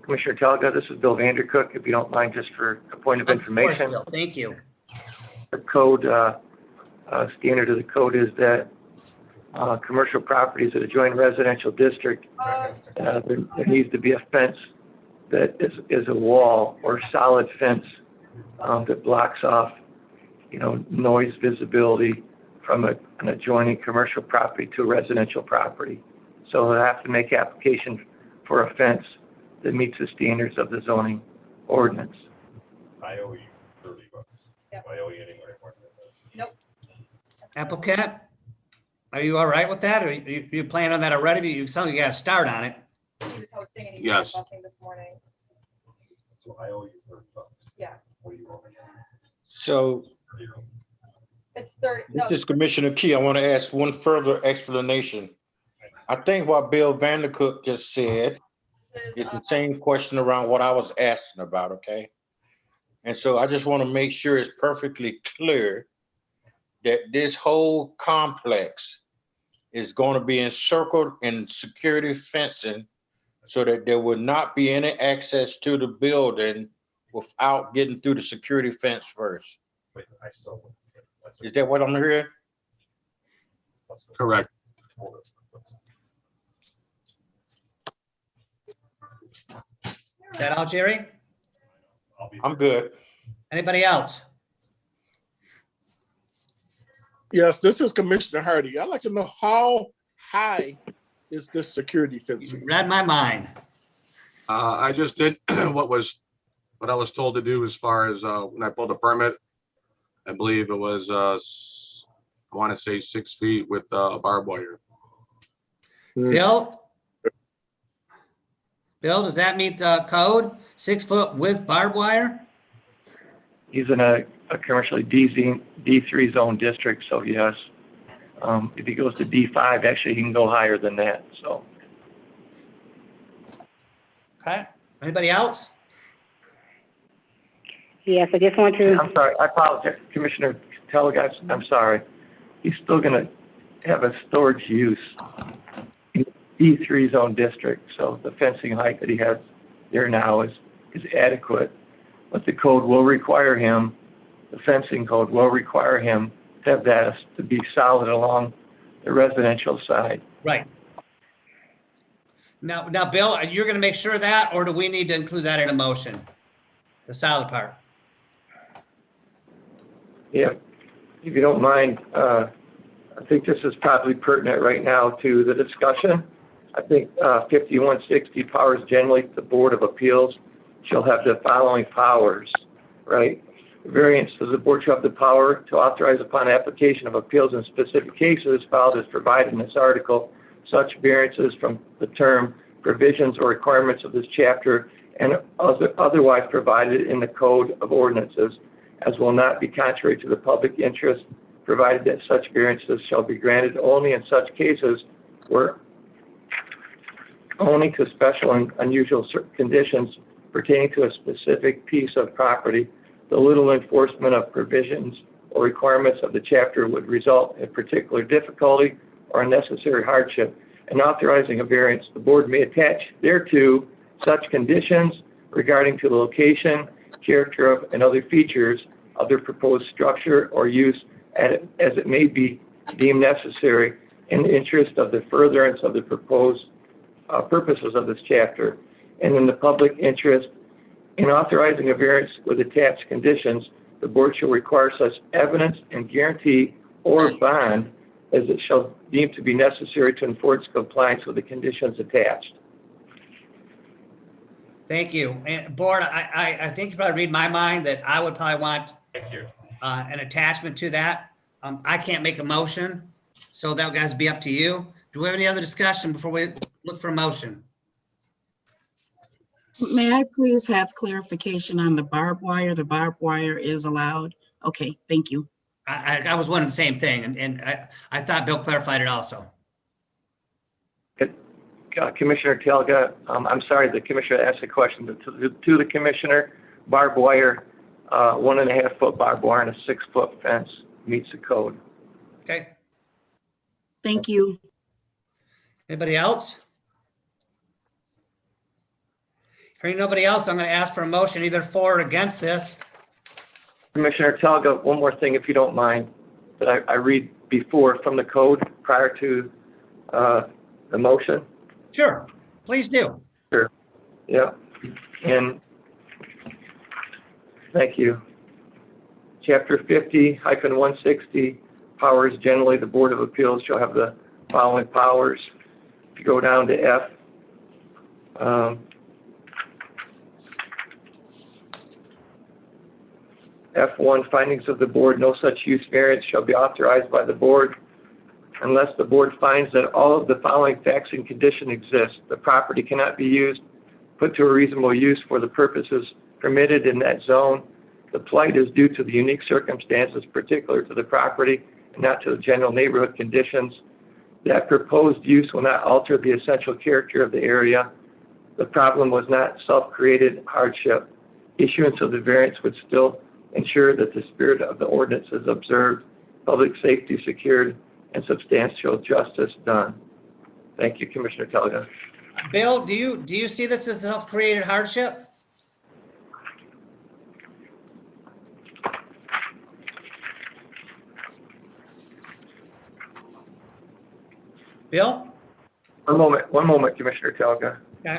Commissioner Telga, this is Bill Vandercook, if you don't mind, just for a point of Of course, information. Bill, thank you. The code, standard of the code is that commercial properties that adjoin residential district, there needs to be a fence that is a wall or solid fence that blocks off, noise visibility from an adjoining commercial property to a residential property. So they'll have to make application for a fence that meets the standards of the zoning ordinance. I owe you $30. I owe you anywhere more than that. Applicant, are you all right with that? Or you plan on that already? You sound like you got to start on it. He was hosting and he Yes. was busing this morning. So I owe you $30. Yeah. What do you want me to do? So It's 30, no, this is Commissioner Key. I want to ask one further explanation. I think what Bill Vandercook just said is the same question around what I was asking about, okay? And so I just want to make sure it's perfectly clear that this whole complex is going to be encircled in security fencing so that there will not be any access to the building without getting through the security fence first. Wait, I still. Is that what I'm hearing? correct. Is that all, Jerry? I'm good. Anybody else? Yes, this is Commissioner Hardy. I'd like to know how high is this security fencing? Read my mind. I just did what I was told to do as far as when I pulled a permit. I believe it was, I want to say 6 feet with barbed wire. Bill? Bill, does that meet the code? 6 foot with barbed wire? He's in a commercially D3 zone district, so yes. If he goes to D5, actually, he can go higher than that, so. Okay. Anybody else? Yes, I just want to, I'm sorry, I apologize, Commissioner Telga, I'm sorry. He's still gonna have a storage use in D3 zone district, so the fencing height that he has there now is adequate. But the code will require him, the fencing code will require him to have that to be solid along the residential side. Right. Now, Bill, you're going to make sure of that, or do we need to include that in a motion? The solid part. Yeah, if you don't mind, I think this is probably pertinent right now to the discussion. I think 5160 powers generally the Board of Appeals shall have the following powers, right? Variance, does the board shall have the power to authorize upon application of appeals in specific cases filed as provided in this article, such variances from the term provisions or requirements of this chapter and otherwise provided in the code of ordinances, as will not be contrary to the public interest, provided that such variances shall be granted only in such cases where only to special and unusual conditions pertaining to a specific piece of property, the little enforcement of provisions or requirements of the chapter would result in particular difficulty or unnecessary hardship. And authorizing a variance, the board may attach thereto such conditions regarding to the location, character of, and other features of the proposed structure or use as it may be deemed necessary in the interest of the furtherance of the proposed purposes of this chapter, and in the public interest. In authorizing a variance with attached conditions, the board shall require such evidence and guarantee or bond as it shall deem to be necessary to enforce compliance with the conditions attached. Thank you. And board, I think you probably read my mind that I would probably want Thank you. an attachment to that. I can't make a motion, so that guys be up to you. Do we have any other discussion before we look for a motion? May I please have clarification on the barbed wire? The barbed wire is allowed? Okay, thank you. I was wondering the same thing, and I thought Bill clarified it also. Commissioner Telga, I'm sorry, the commissioner asked a question to the commissioner. Barbed wire, 1.5 foot barbed wire and a 6 foot fence meets the code. Okay. Thank you. Anybody else? Hearing nobody else, I'm going to ask for a motion either for or against this. Commissioner Telga, one more thing, if you don't mind, that I read before from the code prior to the motion. Sure, please do. Sure. Yeah. And thank you. Chapter 50-160, powers generally, the Board of Appeals shall have the following powers. If you go down to F, F1, findings of the board, no such use variance shall be authorized by the board unless the board finds that all of the following facts and condition exist. The property cannot be used, put to a reasonable use for the purposes permitted in that zone. The plight is due to the unique circumstances particular to the property and not to the general neighborhood conditions. That proposed use will not alter the essential character of the area. The problem was not self-created hardship. Issuance of the variance would still ensure that the spirit of the ordinance is observed, public safety secured, and substantial justice done. Thank you, Commissioner Telga. Bill, do you see this as self-created hardship? Bill? One moment, Commissioner Telga. Okay.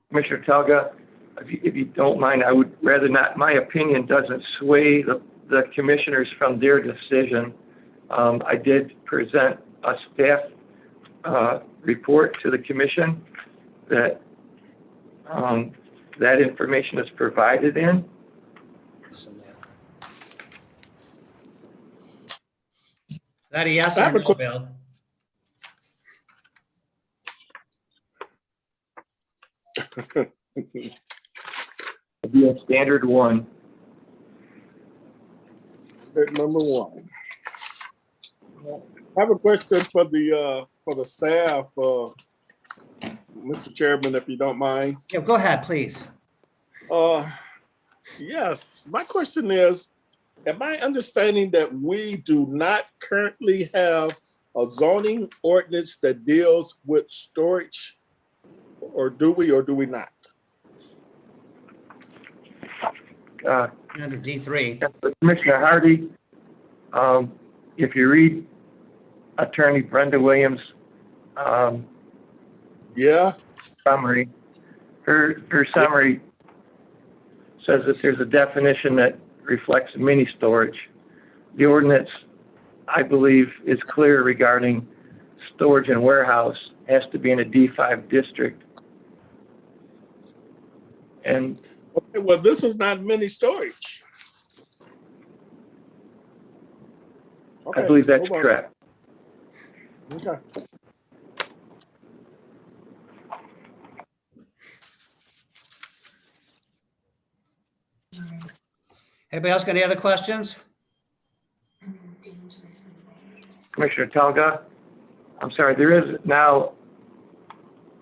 Commissioner Telga, if you don't mind, I would rather not, my opinion doesn't sway the commissioners from their decision. I did present a staff report to the commission that that information is provided in. Is that a yes or no, Bill? It'd be a standard one. Number one. I have a question for the staff, Mr. Chairman, if you don't mind. Yeah, go ahead, please. Yes, my question is, am I understanding that we do not currently have a zoning ordinance that deals with storage, or do we not? Under D3. Commissioner Hardy, if you read Attorney Brenda Williams' summary, her summary says that there's a definition that reflects mini storage. The ordinance, I believe, is clear regarding storage and warehouse has to be in a D5 district. And okay, well, this is not mini storage. Okay, I believe that's correct. Okay. Anybody else got any other questions? Commissioner Telga, I'm sorry, there is now,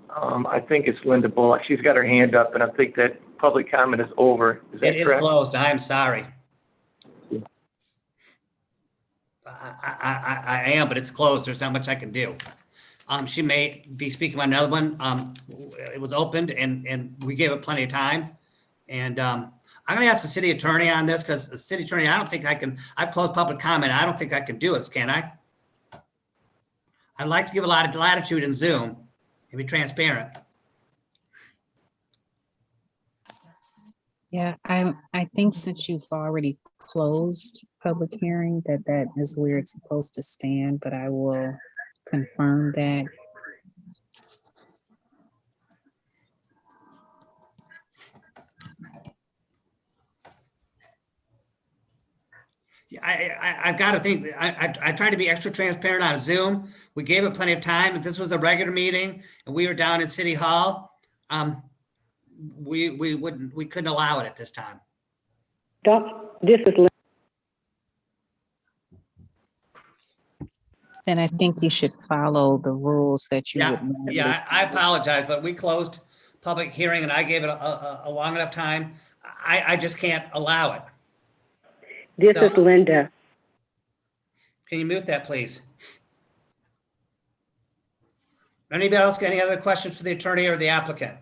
I think it's Linda Bullock. She's got her hand up, and I think that public comment is over. Is that It is correct? closed. I am sorry. I am, but it's closed. There's not much I can do. She may be speaking on another one. It was opened and we gave it plenty of time. And I'm going to ask the city attorney on this because the city attorney, I don't think I can, I've closed public comment. I don't think I can do it, can I? I'd like to give a lot of latitude in Zoom and be transparent. Yeah, I think since you've already closed public hearing, that is where it's supposed to stand, but I will confirm that. Yeah, I've got to think, I tried to be extra transparent on Zoom. We gave it plenty of time. If this was a regular meeting and we were down in City Hall, we couldn't allow it at this time. This is Then I think you should follow the rules that you Yeah, would. normally yeah, I apologize, but we closed public hearing and I gave it a long enough time. I just can't allow it. This So- is Linda. Can you mute that, please? Anybody else got any other questions for the attorney or the applicant?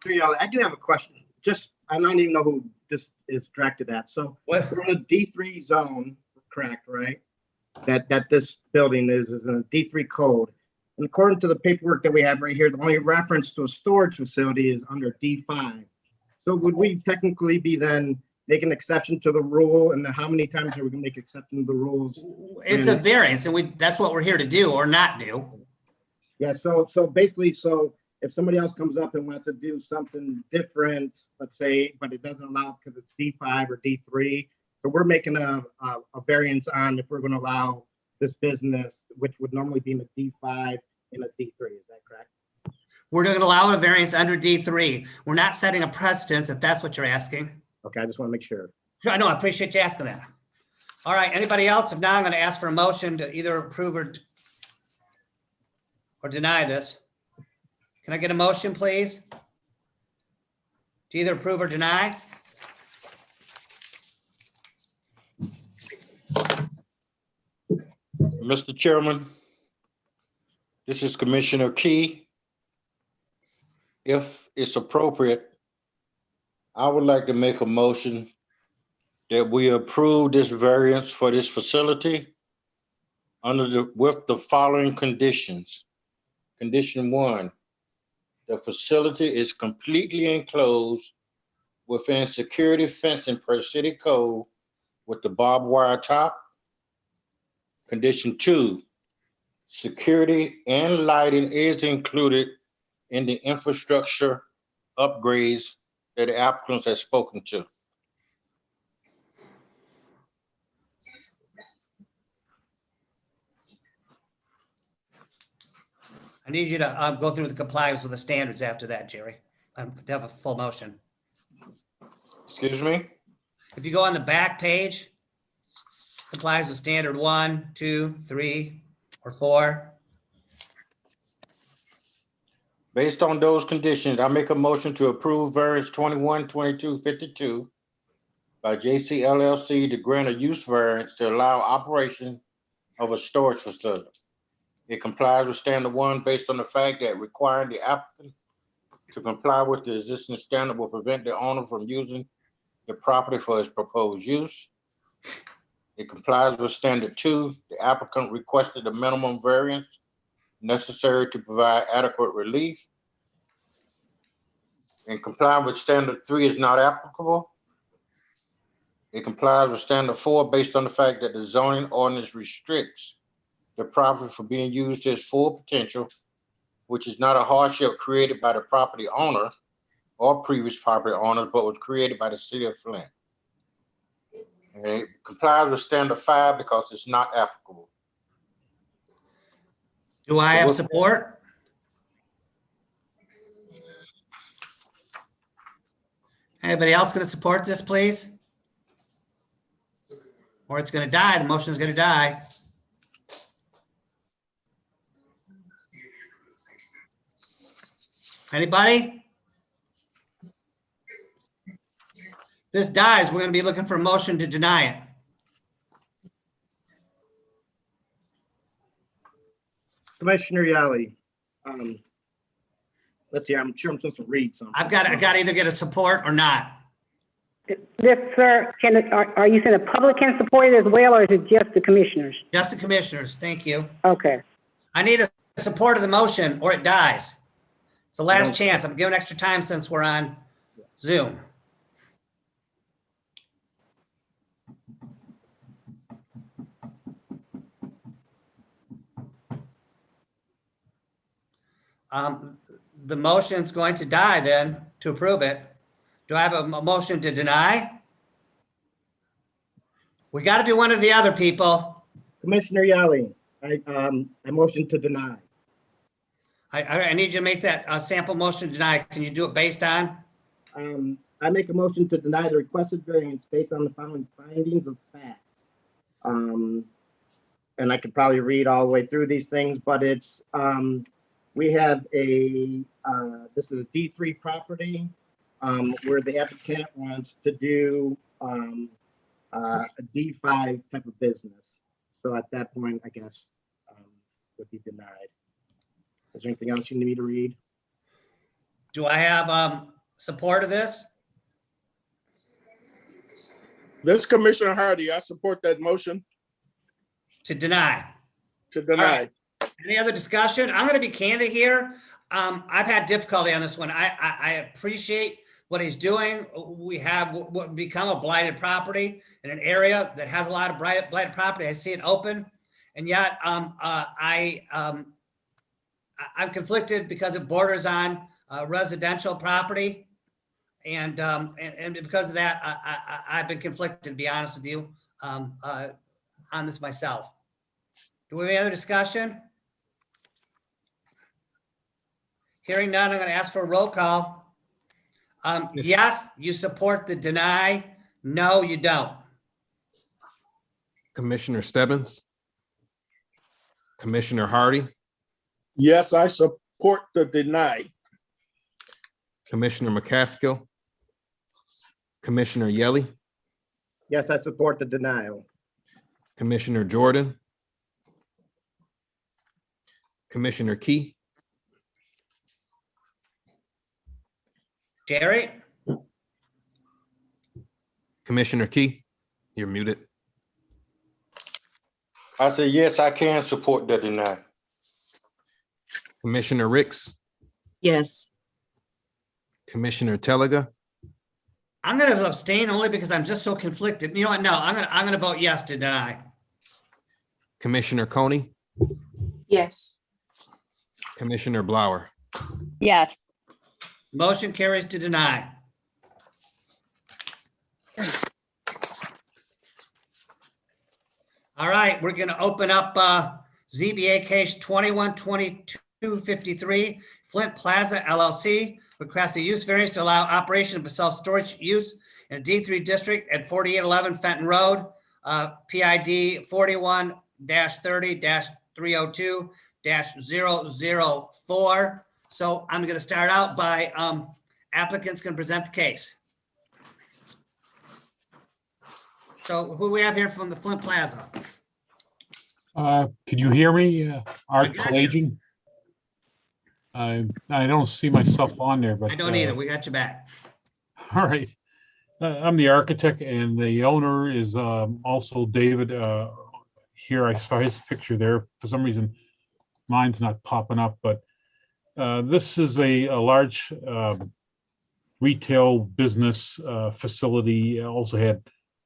I do have a question. Just, I don't even know who this is directed at. So What? we're in a D3 zone, correct, right? That this building is in a D3 code. And according to the paperwork that we have right here, the only reference to a storage facility is under D5. So would we technically be then making an exception to the rule? And then how many times are we gonna make exception to the rules? It's a variance and that's what we're here to do or not do. Yeah, so basically, so if somebody else comes up and wants to do something different, let's say, but it doesn't allow because it's D5 or D3, so we're making a variance on if we're going to allow this business, which would normally be in a D5 in a D3. Is that correct? We're going to allow a variance under D3. We're not setting a precedence if that's what you're asking. Okay, I just want to make sure. I know, I appreciate you asking that. All right, anybody else? If not, I'm going to ask for a motion to either approve or deny this. Can I get a motion, please? To either approve or deny? Mr. Chairman, this is Commissioner Key. If it's appropriate, I would like to make a motion that we approve this variance for this facility with the following conditions. Condition 1, the facility is completely enclosed within security fencing per city code with the barbed wire top. Condition 2, security and lighting is included in the infrastructure upgrades that the applicants have spoken to. I need you to go through the compliance with the standards after that, Jerry. To have a full motion. Excuse me? If you go on the back page, complies with standard 1, 2, 3, or 4. Based on those conditions, I make a motion to approve variance 21-22-52 by JC LLC to grant a use variance to allow operation of a storage facility. It complies with standard 1 based on the fact that requiring the applicant to comply with the existing standard will prevent the owner from using the property for his proposed use. It complies with standard 2. The applicant requested the minimum variance necessary to provide adequate relief. And complying with standard 3 is not applicable. It complies with standard 4 based on the fact that the zoning ordinance restricts the property from being used to its full potential, which is not a hardship created by the property owner or previous property owners, but was created by the city of Flint. And it complies with standard 5 because it's not applicable. Do I have support? Anybody else going to support this, please? Or it's going to die. The motion is going to die. Anybody? This dies. We're going to be looking for a motion to deny it. Commissioner Yali, let's see, I'm sure I'm supposed to read something. I got to either get a support or not. Yes, sir. Are you saying the public can support it as well, or is it just the commissioners? Just the commissioners. Thank you. Okay. I need a support of the motion or it dies. It's the last chance. I'm giving extra time since we're on Zoom. The motion's going to die then to approve it. Do I have a motion to deny? We got to do one or the other, people. Commissioner Yali, I motion to deny. I need you to make that sample motion to deny. Can you do it based on? I make a motion to deny the requested variance based on the following findings of facts. And I could probably read all the way through these things, but it's, we have this is a D3 property where the applicant wants to do a D5 type of business. So at that point, I guess, would be denied. Is there anything else you need me to read? Do I have support of this? This is Commissioner Hardy. I support that motion To deny. to deny. All right. Any other discussion? I'm going to be candid here. I've had difficulty on this one. I appreciate what he's doing. We have what become a blighted property in an area that has a lot of blighted property. I see it open, and yet I'm conflicted because it borders on residential property, and because of that, I've been conflicted, to be honest with you, on this myself. Do we have any other discussion? Hearing none, I'm going to ask for a roll call. Yes, you support the deny. No, you don't. Commissioner Stebbins, Commissioner Hardy, Yes, I support the deny. Commissioner McCaskill, Commissioner Yelly, Yes, I support the denial. Commissioner Jordan, Commissioner Key, Jerry? Commissioner Key, you're muted. I say, yes, I can support the deny. Commissioner Ricks, Yes. Commissioner Telega, I'm going to abstain only because I'm just so conflicted. You know what? No, I'm going to vote yes to deny. Commissioner Coney, Yes. Commissioner Blauer. Yes. Motion carries to deny. All right, we're going to open up ZBA case 212253, Flint Plaza LLC, requests a use variance to allow operation of a self-storage use in a D3 district at 4811 Fenton Road, PID 41-30-302-004. So I'm going to start out by applicants can present the case. So who we have here from the Flint Plaza? Could you hear me? Art got you. Kalajian? I don't see myself on there, but. I don't either. We got you back. All right. I'm the architect and the owner is also David. Here I saw his picture there. For some reason, mine's not popping up, but this is a large retail business facility. It also had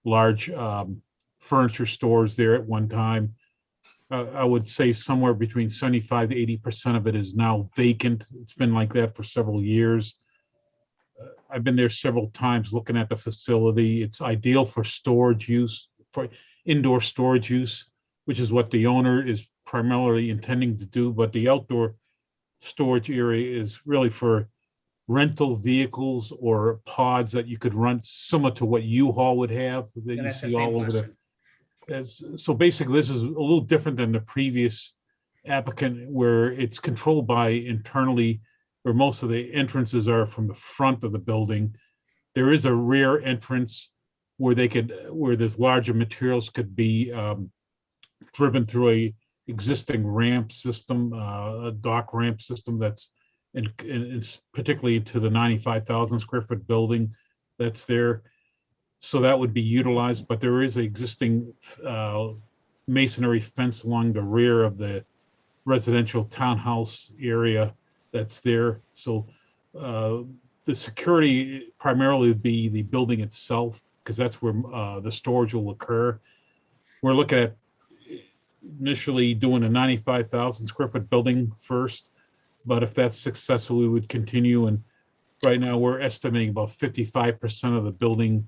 large furniture stores there at one time. I would say somewhere between 75 to 80% of it is now vacant. It's been like that for several years. I've been there several times looking at the facility. It's ideal for storage use, for indoor storage use, which is what the owner is primarily intending to do. But the outdoor storage area is really for rental vehicles or pods that you could rent, similar to what U-Haul would have that you That's the see same all over the. question. So basically, this is a little different than the previous applicant where it's controlled by internally, where most of the entrances are from the front of the building. There is a rear entrance where there's larger materials could be driven through a existing ramp system, a dock ramp system that's and it's particularly to the 95,000 square foot building that's there. So that would be utilized, but there is an existing masonry fence along the rear of the residential townhouse area that's there. So the security primarily would be the building itself, because that's where the storage will occur. We're looking at initially doing a 95,000 square foot building first, But if that's successful, we would continue. And right now, we're estimating about 55% of the building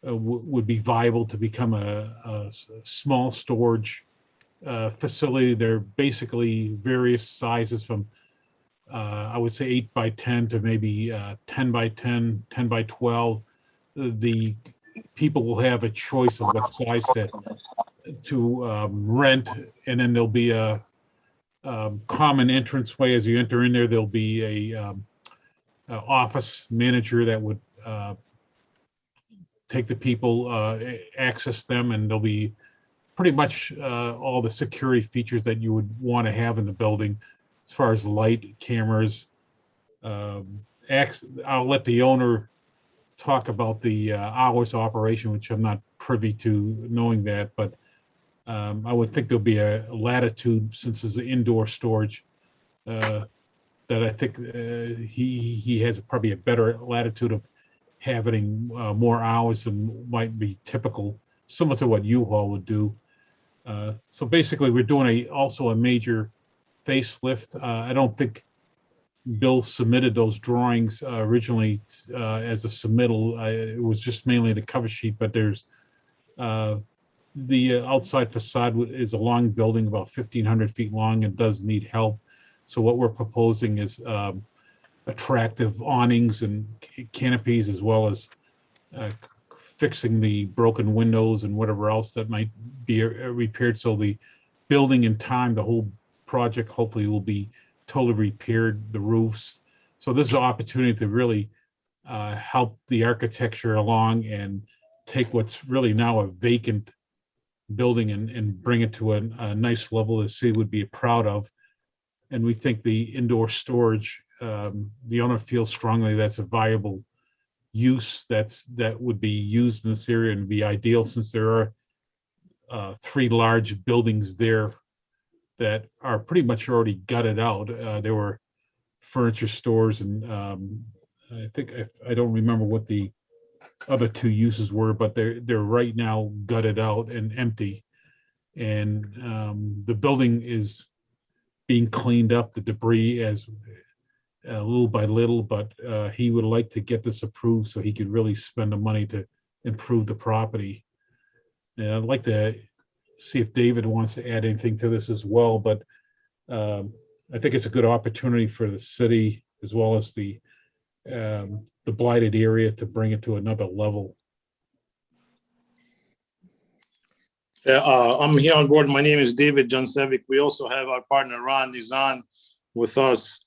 would be viable to become a small storage facility. They're basically various sizes from, I would say 8 by 10 to maybe 10 by 10, 10 by 12. The people will have a choice of what size to rent, and then there'll be a common entranceway. As you enter in there, there'll be a office manager that would take the people, access them, and there'll be pretty much all the security features that you would want to have in the building, as far as light, cameras. I'll let the owner talk about the hours of operation, which I'm not privy to knowing that, but I would think there'll be a latitude, since it's an indoor storage, that I think he has probably a better latitude of having more hours than might be typical, similar to what U-Haul would do. So basically, we're doing also a major facelift. I don't think Bill submitted those drawings originally as a submittal. It was just mainly the cover sheet, but there's the outside facade is a long building, about 1,500 feet long, and does need help. So what we're proposing is attractive awnings and canopies, as well as fixing the broken windows and whatever else that might be repaired. So the building in time, the whole project hopefully will be totally repaired, the roofs. So this is an opportunity to really help the architecture along and take what's really now a vacant building and bring it to a nice level that the city would be proud of. And we think the indoor storage, the owner feels strongly that's a viable use that would be used in this area and be ideal, since there are 3 large buildings there that are pretty much already gutted out. There were furniture stores, and I think I don't remember what the other 2 uses were, but they're right now gutted out and empty. And the building is being cleaned up, the debris, as little by little, but he would like to get this approved so he could really spend the money to improve the property. And I'd like to see if David wants to add anything to this as well, but I think it's a good opportunity for the city, as well as the blighted area, to bring it to another level. Yeah, I'm here on board. My name is David Jansevic. We also have our partner Ron Nizan with us.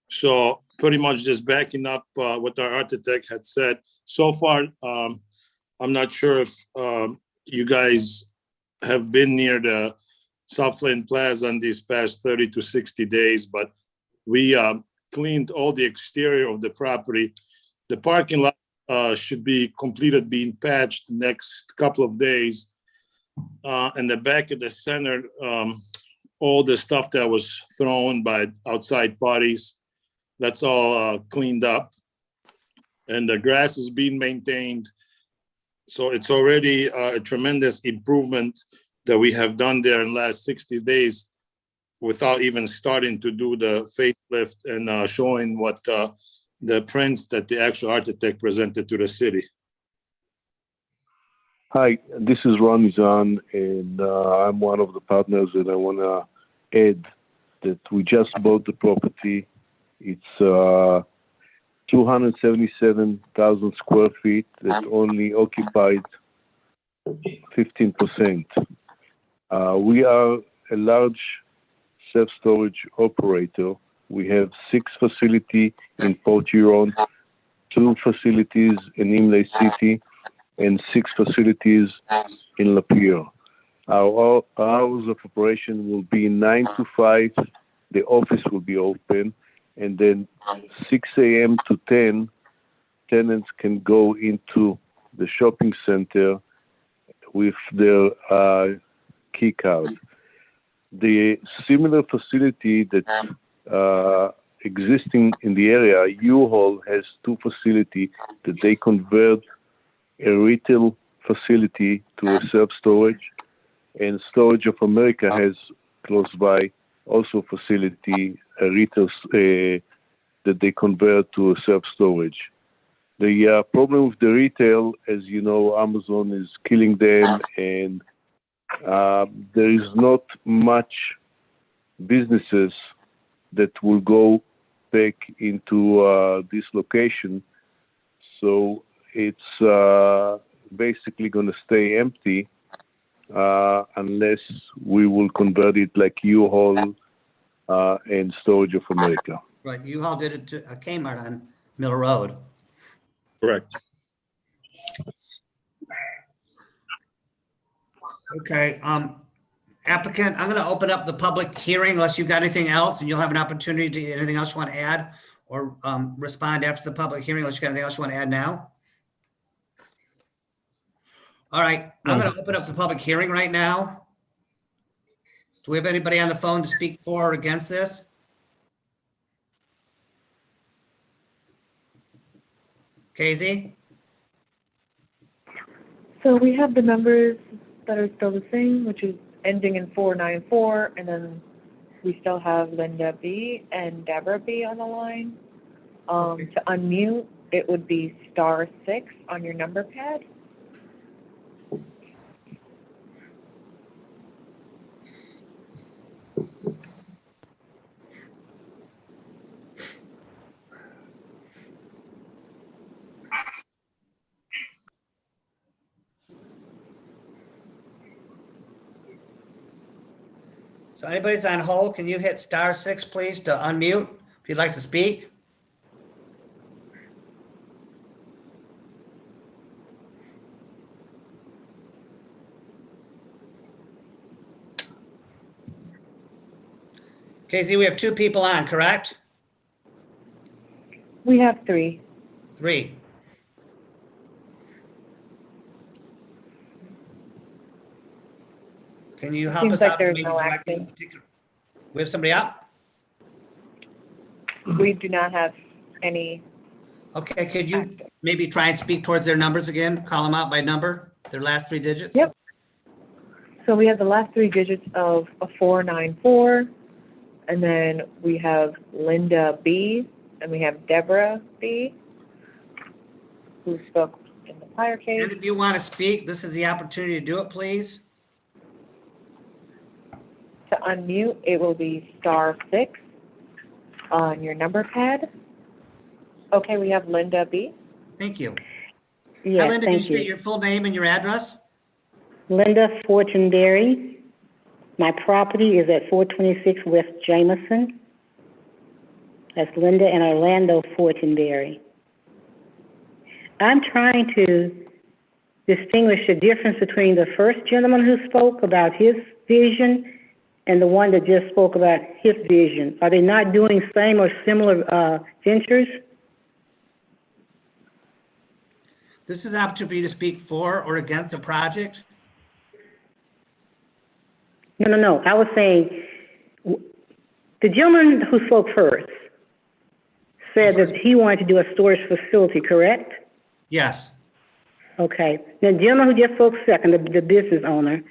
So pretty much just backing up what our architect had said. So far, I'm not sure if you guys have been near the Southland Plaza in these past 30 to 60 days, but we cleaned all the exterior of the property. The parking lot should be completed, being patched next couple of days. And the back of the center, all the stuff that was thrown by outside parties, that's all cleaned up. And the grass is being maintained. So it's already a tremendous improvement that we have done there in the last 60 days without even starting to do the facelift and showing what the prints that the actual architect presented to the city. Hi, this is Ron Nizan, and I'm one of the partners, and I want to add that we just bought the property. It's 277,000 square feet that only occupied 15%. We are a large self-storage operator. We have 6 facilities in Port Huron, 2 facilities in Imlay City, and 6 facilities in Lapeer. Our hours of operation will be 9 to 5. The office will be open, and then 6 a.m. to 10, tenants can go into the shopping center with their key card. The similar facility that's existing in the area, U-Haul has 2 facilities that they convert a retail facility to a self-storage, and Storage of America has close by also facility, a retail that they convert to a self-storage. The problem with the retail, as you know, Amazon is killing them, and there is not much businesses that will go back into this location. So it's basically going to stay empty unless we will convert it like U-Haul and Storage of America. Right, U-Haul did it to a Kmart on Middle Road. Correct. Okay, applicant, I'm gonna open up the public hearing unless you've got anything else, and you'll have an opportunity to, anything else you want to add or respond after the public hearing, unless you got anything else you want to add now. All right, I'm gonna open up the public hearing right now. Do we have anybody on the phone to speak for or against this? Casey? So we have the numbers that are still the same, which is ending in 494, and then we still have Linda B and Deborah B on the line. To unmute, it would be *6 on your number pad. So anybody's on hold, can you hit *6, please, to unmute if you'd like to speak? Casey, we have 2 people on, correct? We have 3. 3. Can you help Seems us like out? there's maybe no directly action. We have somebody up? We do not have any. Okay, could you maybe try and speak towards their numbers again? Call them out by number, their last 3 digits? Yep. So we have the last 3 digits of a 494, and then we have Linda B, and we have Deborah B, who spoke in the prior case. And if you want to speak, this is the opportunity to do it, please. To unmute, it will be *6 on your number pad. Okay, we have Linda B. Thank you. Hi, Yes, Linda, can you thank state you. your full name and your address? Linda Fortenberry. My property is at 426 West Jameson. That's Linda and Orlando Fortenberry. I'm trying to distinguish the difference between the first gentleman who spoke about his vision and the one that just spoke about his vision. Are they not doing same or similar ventures? This is an opportunity for you to speak for or against the project. No. I was saying, the gentleman who spoke first said that he wanted to do a storage facility, correct? Yes. Okay. The gentleman who just spoke second, the business owner,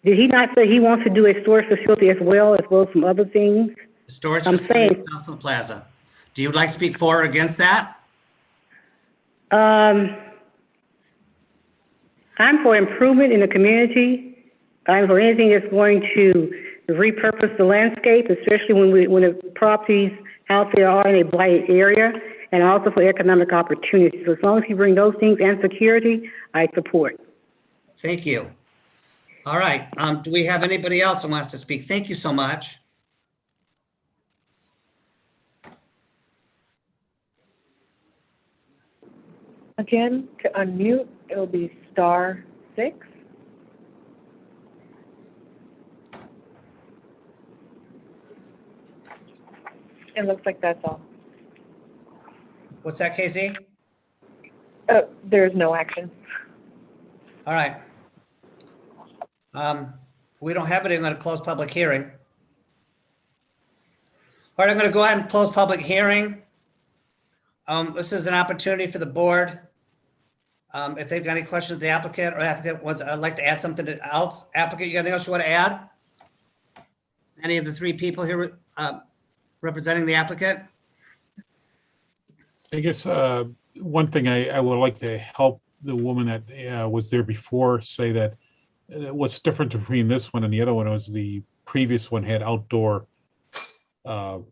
did he not say he wants to do a storage facility as well as some other things? Storage I'm facility saying- south of the plaza. Do you like to speak for or against that? I'm for improvement in the community. I'm for anything that's going to repurpose the landscape, especially when the properties out there are in a blighted area, and also for economic opportunities. So as long as you bring those things and security, I support. Thank you. All right. Do we have anybody else who wants to speak? Thank you so much. Again, to unmute, it will be *6. It looks like that's all. What's that, Casey? There's no action. All right. We don't have it. I'm going to close public hearing. All right, I'm going to go ahead and close public hearing. This is an opportunity for the board. If they've got any questions of the applicant or applicant wants, I'd like to add something else. Applicant, you got anything else you want to add? Any of the three people here representing the applicant? I guess one thing I would like to help the woman that was there before say that what's different between this one and the other one was the previous one had outdoor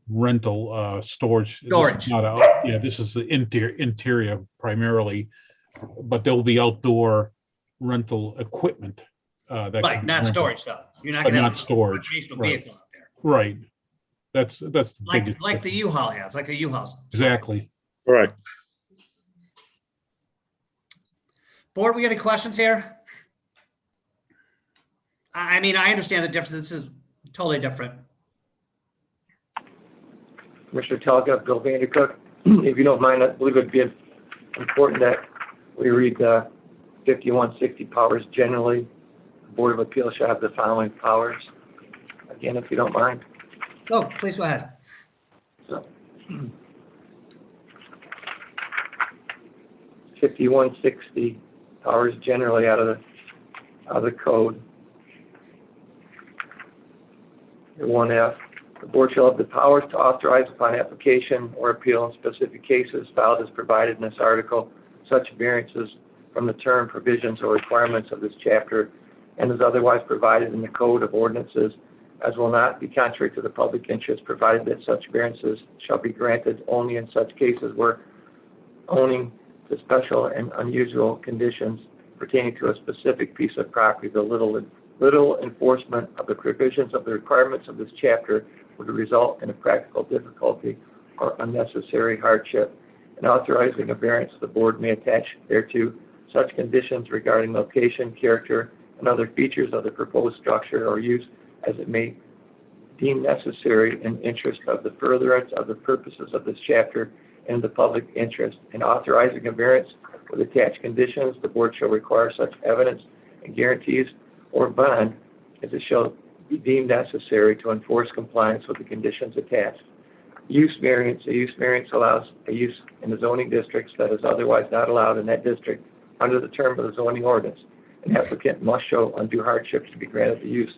rental storage. This is Storage. not out, yeah, this is the interior primarily, but there'll be outdoor rental equipment. That can Right, be not rented, storage though. You're not but gonna not have a storage. recreational Right. vehicle out there. Right. That's the biggest. Like the difference. U-Haul has, like a U-Haul. Exactly. Correct. Board, we got any questions here? I mean, I understand the difference. This is totally different. Commissioner Telka, Bill Vandercook, if you don't mind, I believe it'd be important that we read 5160 powers generally. The Board of Appeals shall have the following powers. Again, if you don't mind. Oh, please go ahead. So, 5160 powers generally out of the code. 1F, the board shall have the powers to authorize upon application or appeal in specific cases filed as provided in this article, such variances from the term, provisions, or requirements of this chapter and as otherwise provided in the code of ordinances, as will not be contrary to the public interest, provided that such variances shall be granted only in such cases where owning the special and unusual conditions pertaining to a specific piece of property, the little enforcement of the provisions of the requirements of this chapter would result in a practical difficulty or unnecessary hardship. In authorizing a variance, the board may attach thereto such conditions regarding location, character, and other features of the proposed structure or use as it may deem necessary in interest of the furtherance of the purposes of this chapter and the public interest. In authorizing a variance with attached conditions, the board shall require such evidence and guarantees or bond as it shall be deemed necessary to enforce compliance with the conditions attached. Use variance. A use variance allows a use in the zoning districts that is otherwise not allowed in that district under the term of the zoning ordinance. An applicant must show undue hardships to be granted the use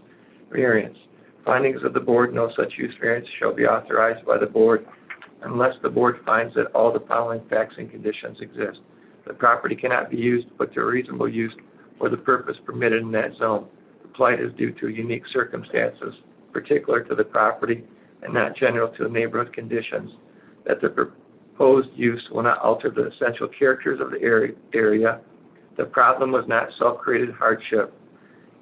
variance. Findings of the board, no such use variance shall be authorized by the board unless the board finds that all the following facts and conditions exist. The property cannot be used but to reasonable use for the purpose permitted in that zone. The plight is due to unique circumstances particular to the property and not general to the neighborhood conditions. That the proposed use will not alter the essential characters of the area. The problem was not self-created hardship.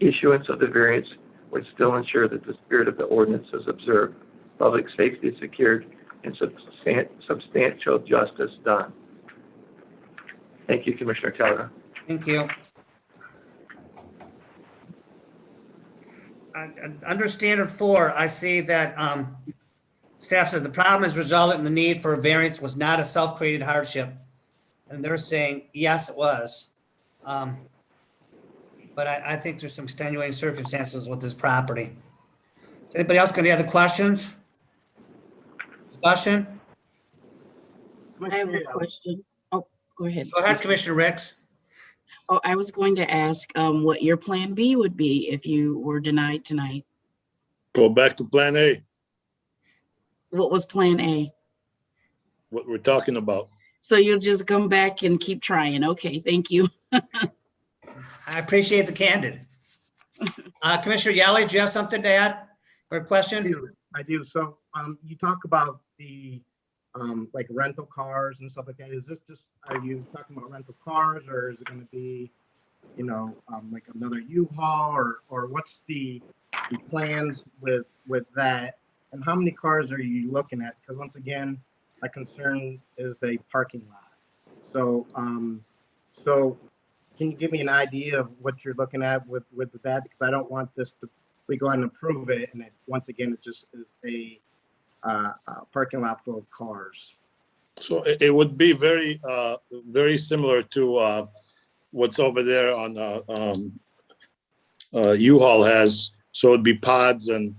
Issuance of the variance would still ensure that the spirit of the ordinance is observed, public safety is secured, and substantial justice done. Thank you, Commissioner Teller. Thank you. Under standard 4, I see that staff says the problem has resulted in the need for a variance was not a self-created hardship. And they're saying, yes, it was. But I think there's some extenuating circumstances with this property. Is anybody else got any other questions? Discussion? I have a question. Oh, go ahead. Go ahead, Commissioner Ricks. Oh, I was going to ask what your plan B would be if you were denied tonight. Go back to Plan A, What was plan A? what we're talking about. So you'll just come back and keep trying. Okay, thank you. I appreciate the candid. Commissioner Yali, do you have something to add or a question? I do. So you talk about the like rental cars and stuff like that. Is this just, are you talking about rental cars or is it going to be, you know, like another U-Haul or what's the plans with that? And how many cars are you looking at? Because once again, my concern is a parking lot. So, so can you give me an idea of what you're looking at with that? Because I don't want this to, we go ahead and approve it, and once again, it just is a parking lot full of cars. So it would be very, very similar to what's over there on U-Haul has. So it'd be pods and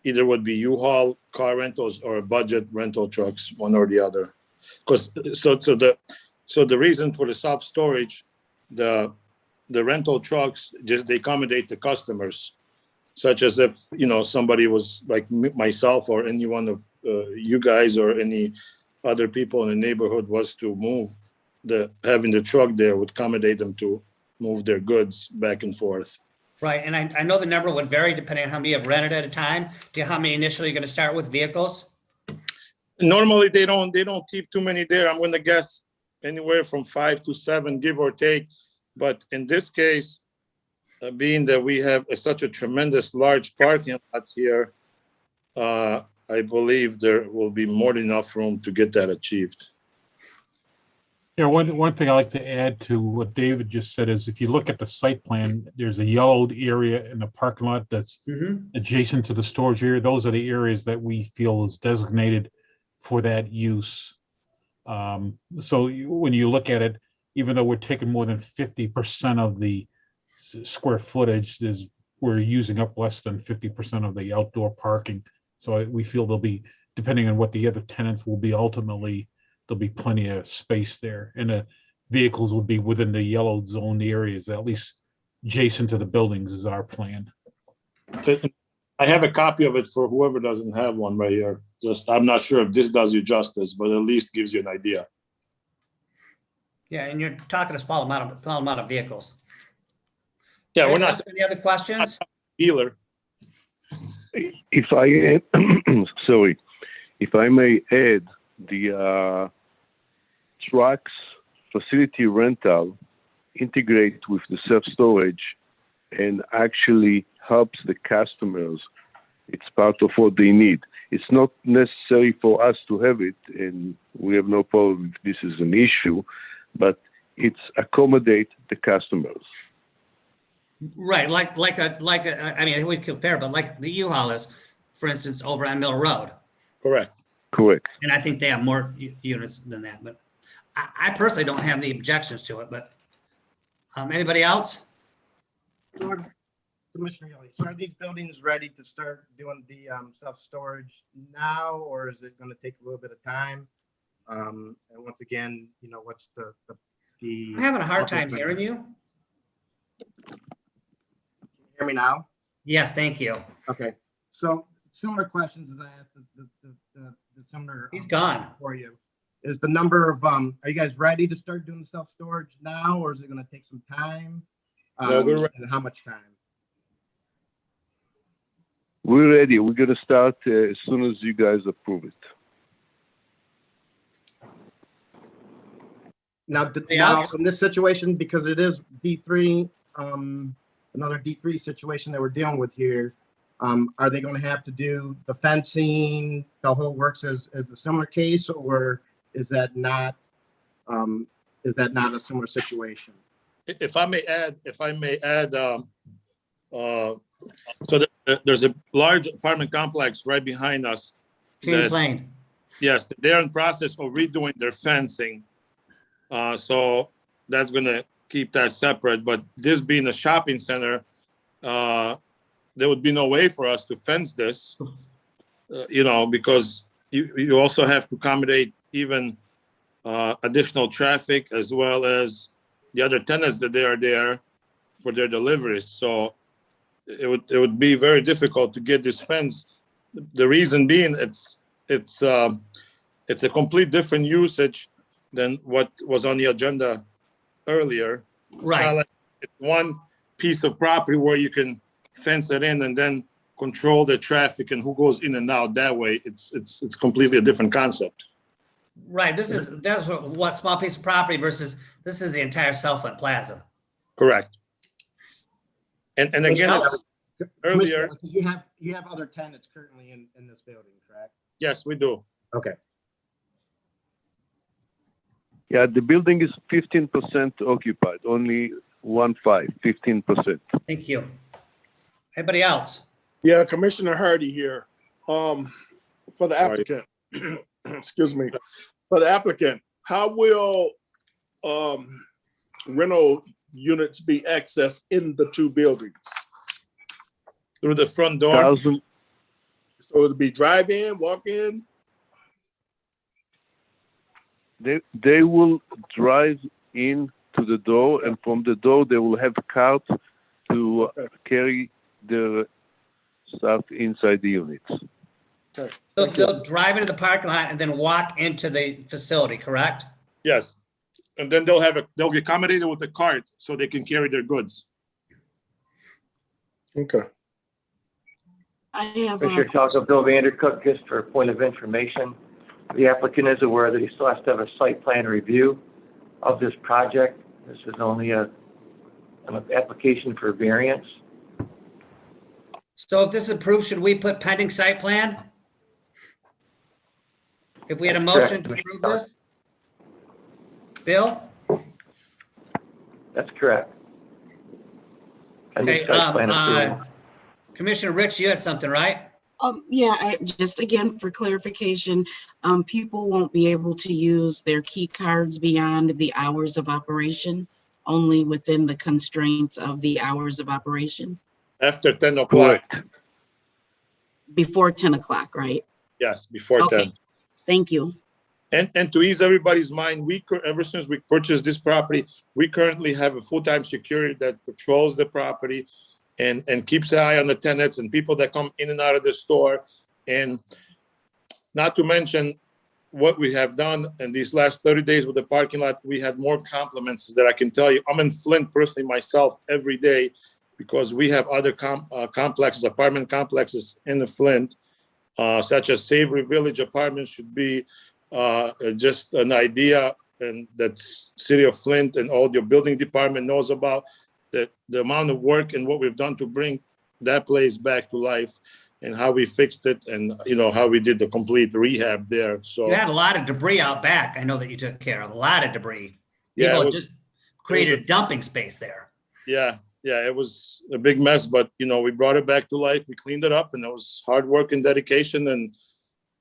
either would be U-Haul car rentals or budget rental trucks, one or the other. Because so the reason for the self-storage, the rental trucks just they accommodate the customers. such as if, somebody was like myself or any one of you guys or any other people in the neighborhood was to move, having the truck there would accommodate them to move their goods back and forth. Right, and I know the number would vary depending on how many you have rented at a time. Do you know how many initially you're gonna start with vehicles? Normally, they don't keep too many there. I'm gonna guess anywhere from 5 to 7, give or take. But in this case, being that we have such a tremendous large parking lot here, I believe there will be more than enough room to get that achieved. Yeah, one thing I like to add to what David just said is if you look at the site plan, there's a yellowed area in the parking lot that's adjacent to the storage area. Those are the areas that we feel is designated for that use. So when you look at it, even though we're taking more than 50% of the square footage, we're using up less than 50% of the outdoor parking. So we feel there'll be, depending on what the other tenants will be ultimately, there'll be plenty of space there, and the vehicles will be within the yellow zone areas, at least adjacent to the buildings is our plan. I have a copy of it for whoever doesn't have one right here. I'm not sure if this does you justice, but at least gives you an idea. Yeah, and you're talking a small amount of vehicles. Yeah, we're not. Any other questions? Dealer. If I, sorry, if I may add, the trucks facility rental integrate with the self-storage and actually helps the customers. It's part of what they need. It's not necessary for us to have it, and we have no problem if this is an issue, but it's accommodate the customers. Right, I mean, we compare, but like the U-Haul is, for instance, over on Mill Road. Correct. And I think they have more units than that, but I personally don't have any objections to it, but anybody else? Commissioner Yoli, so are these buildings ready to start doing the self-storage now, or is it going to take a little bit of time? And once again, what's the I'm having a hard time hearing you. Can you hear me now? Yes, thank you. Okay, so similar questions as I asked the similar. He's gone. For you. Is the number of, are you guys ready to start doing self-storage now, or is it going to take some time? No, we're ready. And how much time? We're ready. We're going to start as soon as you guys approve it. Now, in this situation, because it is D3, another D3 situation that we're dealing with here, are they going to have to do the fencing, the whole works as the similar case, or is that not a similar situation? If I may add, so there's a large apartment complex right behind us. Kings Lane. Yes, they're in process of redoing their fencing. So that's gonna keep that separate, but this being a shopping center, there would be no way for us to fence this, because you also have to accommodate even additional traffic as well as the other tenants that they are there for their deliveries. So it would be very difficult to get this fence. The reason being it's a complete different usage than what was on the agenda earlier. Right. It's not like it's one piece of property where you can fence it in and then control the traffic and who goes in and out that way. It's completely a different concept. Right. That's what small piece of property versus this is the entire Southland Plaza. Correct. And again, earlier. You have other tenants currently in this building, correct? Yes, we do. Okay. Yeah, the building is 15% occupied, only 15%. Thank you. Anybody else? Yeah, Commissioner Hardy here. For the applicant, excuse me, for the applicant, how will rental units be accessed in the two buildings? Through the front door. So it'll be drive-in, walk-in? They will drive in to the door, and from the door they will have a cart to carry their start inside the units. Okay. So they'll drive into the parking lot and then walk into the facility, correct? Yes. And then they'll be accommodated with a cart so they can carry their goods. Okay. I have Commissioner Talga, Bill Vandercook, just for a point of information, the applicant is aware that he still has to have a site plan review of this project. This is only an application for variance. So if this is approved, should we put pending site plan? If we had a That's motion correct, to approve this? Bill? That's correct. Pending Okay, site plan approval. Commissioner Ricks, you had something, right? Yeah, just again, for clarification, people won't be able to use their key cards beyond the hours of operation, only within the constraints of the hours of operation, After 10 o'clock. before 10 o'clock, right? Yes, before 10. Okay, thank you. And to ease everybody's mind, ever since we purchased this property, we currently have a full-time security that patrols the property and keeps an eye on the tenants and people that come in and out of the store. And not to mention what we have done in these last 30 days with the parking lot, we had more compliments that I can tell you. I'm in Flint personally myself every day because we have other complexes, apartment complexes in the Flint, such as Savory Village Apartments should be just an idea, and that City of Flint and all your building department knows about the amount of work and what we've done to bring that place back to life and how we fixed it and, you know, how we did the complete rehab there. So You had a lot of debris out back. I know that you took care of a lot of debris. Yeah, People it was- just created a dumping space there. yeah, it was a big mess, but you know, we brought it back to life. We cleaned it up, and it was hard work and dedication.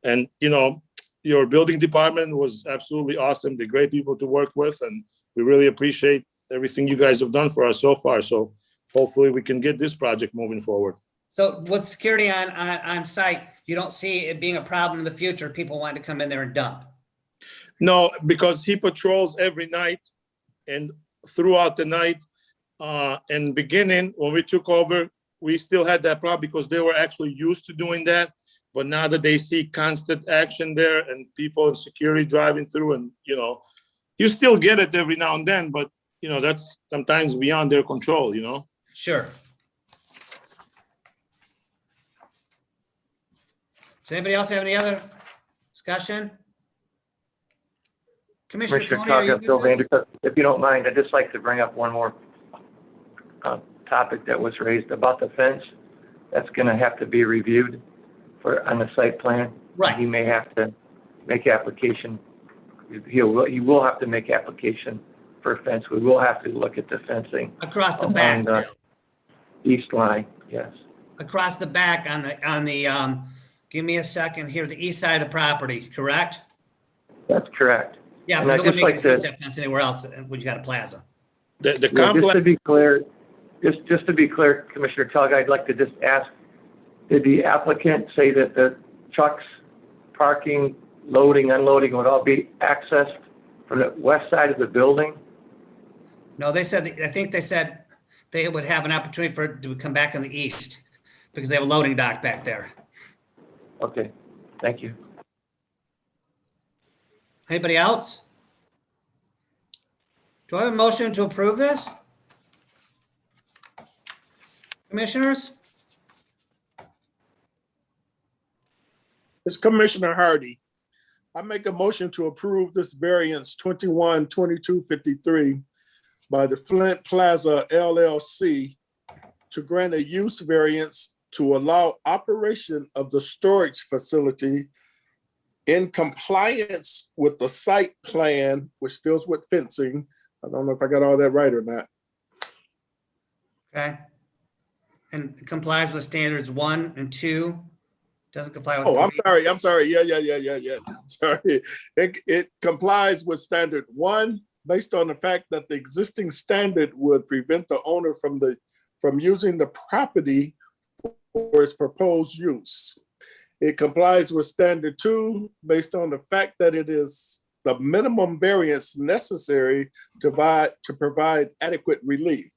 And you know, your building department was absolutely awesome. They're great people to work with, and we really appreciate everything you guys have done for us so far. So hopefully we can get this project moving forward. So with security on site, you don't see it being a problem in the future, people wanting to come in there and dump? No, because he patrols every night and throughout the night. And beginning, when we took over, we still had that problem because they were actually used to doing that. But now that they see constant action there and people in security driving through, and, you know, you still get it every now and then, but, you know, that's sometimes beyond their control, you know? Sure. Does anybody else have any other discussion? Commissioner Commissioner Coney, are you Talga, Bill with us? Vandercook, if you don't mind, I'd just like to bring up one more topic that was raised about the fence. That's going to have to be reviewed on the site plan. Right. He may have to make application. He will have to make application for a fence. We will have to look at the fencing Across the along back, the east line, yes. across the back on the, give me a second here, the east side of the property, correct? That's correct. Yeah, And because I'd it wouldn't just make like sense to- to have fence anywhere else when you got a plaza. The Yeah, just complex, to be clear, just to be clear, Commissioner Talga, I'd like to just ask, did the applicant say that the trucks, parking, loading, unloading would all be accessed from the west side of the building? No, they said, I think they said they would have an opportunity for it to come back on the east because they have a loading dock back there. Okay, thank you. Anybody else? Do I have a motion to approve this? Commissioners? It's Commissioner Hardy. I make a motion to approve this variance 21-2253 by the Flint Plaza LLC to grant a use variance to allow operation of the storage facility in compliance with the site plan, which deals with fencing. I don't know if I got all that right or not. Okay. And complies with standards 1 and 2. Doesn't comply with Oh, 3. I'm sorry. Yeah. Sorry. It complies with standard 1 based on the fact that the existing standard would prevent the owner from using the property for its proposed use. It complies with standard 2 based on the fact that it is the minimum variance necessary to provide adequate relief.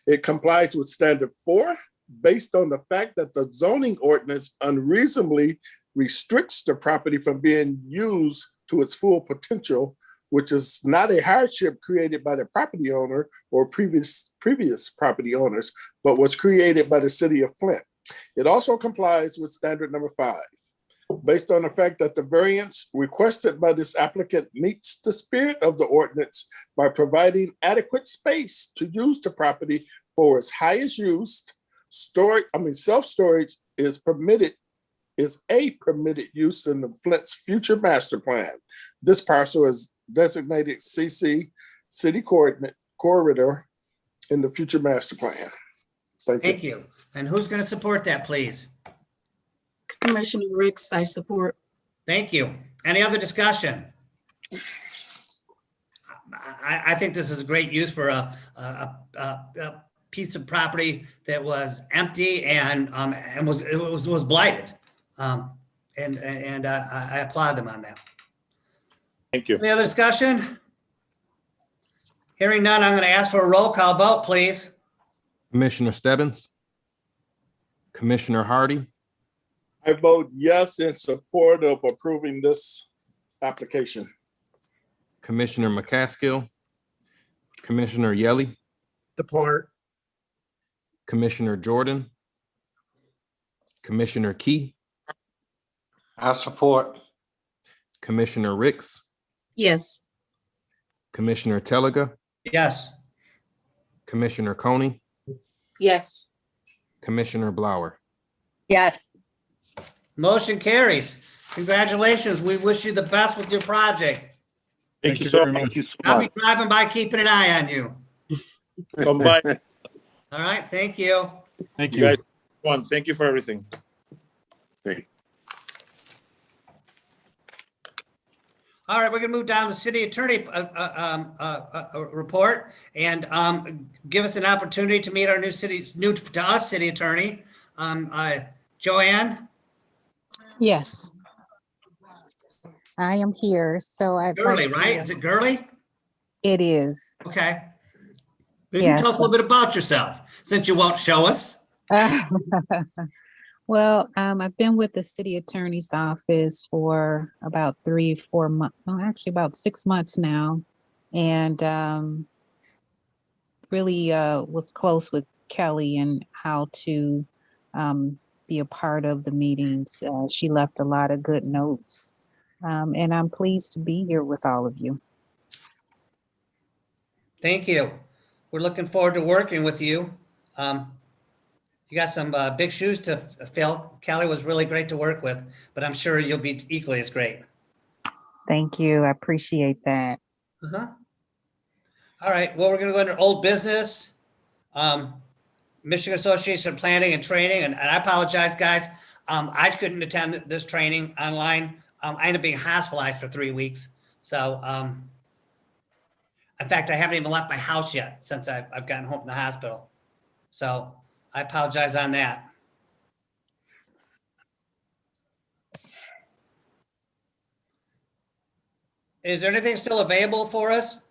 It complies with standard 4 based on the fact that the zoning ordinance unreasonably restricts the property from being used to its full potential, which is not a hardship created by the property owner or previous property owners, but was created by the city of Flint. It also complies with standard number 5. Based on the fact that the variance requested by this applicant meets the spirit of the ordinance by providing adequate space to use the property for its highest use, self-storage is a permitted use in the Flint's future master plan. This parcel is designated CC, city corridor in the future master plan. Thank you. And who's going to support that, please? Commissioner Ricks, I support. Thank you. Any other discussion? I think this is a great use for a piece of property that was empty and was blighted. And I applaud them on that. Thank you. Any other discussion? Hearing none, I'm going to ask for a roll call vote, please. Commissioner Stebbins, Commissioner Hardy, I vote yes in support of approving this application. Commissioner McCaskill, Commissioner Yelly, Support. Commissioner Jordan, Commissioner Key, I support. Commissioner Ricks, Yes. Commissioner Telega, Yes. Commissioner Coney, Yes. Commissioner Blower. Yes. Motion carries. Congratulations. We wish you the best with your project. Thank you so very much. much. I'll be driving by, keeping an eye on you. Come by. All right, thank you. Thank You you. guys, thank you for everything. All right, we're gonna move down to the city attorney report and give us an opportunity to meet our new to us city attorney, Joanne. Yes. I am here, so I'd like Gurley, to- right? Is it Gurley? It is. Okay. You can Yes. tell us a little bit about yourself, since you won't show us. Well, I've been with the city attorney's office for about 3-4 months, well, actually about 6 months now. And really was close with Kelly and how to be a part of the meetings. She left a lot of good notes. And I'm pleased to be here with all of you. Thank you. We're looking forward to working with you. You got some big shoes to fill. Kelly was really great to work with, but I'm sure you'll be equally as great. Thank you. I appreciate that. Uh-huh. All right, well, we're gonna go under old business. Michigan Association of Planning and Training, and I apologize, guys. I couldn't attend this training online. I ended up being hospitalized for 3 weeks. So, in fact, I haven't even left my house yet since I've gotten home from the hospital. So I apologize on that. Is there anything still available for us,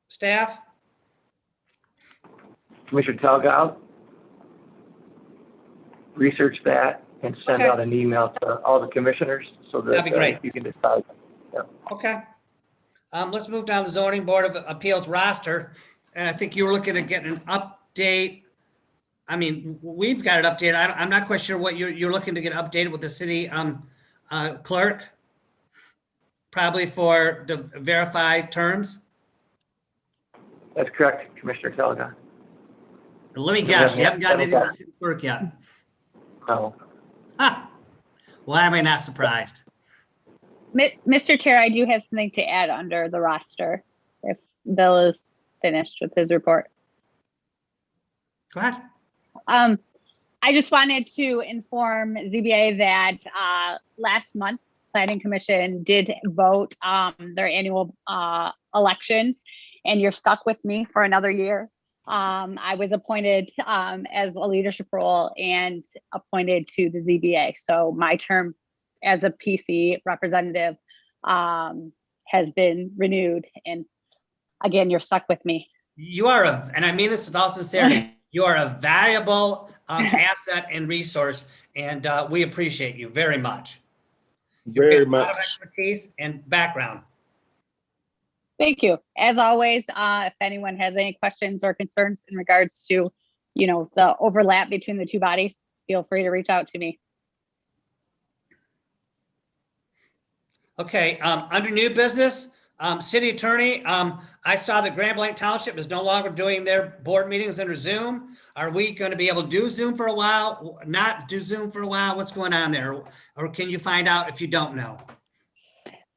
staff? Commissioner Talgow, research that and send Okay. out an email to all the commissioners so that That'd be great. you can decide. Yeah. Okay. Let's move down the zoning board of appeals roster. And I think you were looking to get an update. I mean, we've got it updated. I'm not quite sure what you're looking to get updated with the city clerk. Probably for the verified terms. That's correct, Commissioner Talgow. Let me guess, you haven't gotten anything from the city clerk yet. No. Huh. Why am I not surprised? Mr. Chair, I do have something to add under the roster if Bill is finished with his report. Go ahead. I just wanted to inform ZBA that last month, Planning Commission did vote their annual elections, and you're stuck with me for another year. I was appointed as a leadership role and appointed to the ZBA. So my term as a PC representative has been renewed. And again, you're stuck with me. You are and I mean this with all sincerity, you are a valuable asset and resource, and we appreciate you very much. Very A lot much. of expertise and background. Thank you. As always, if anyone has any questions or concerns in regards to, the overlap between the two bodies, feel free to reach out to me. Okay, under new business, city attorney, I saw that Grand Blanc Township is no longer doing their board meetings under Zoom. Are we going to be able to do Zoom for a while? Not do Zoom for a while? What's going on there? Or can you find out if you don't know?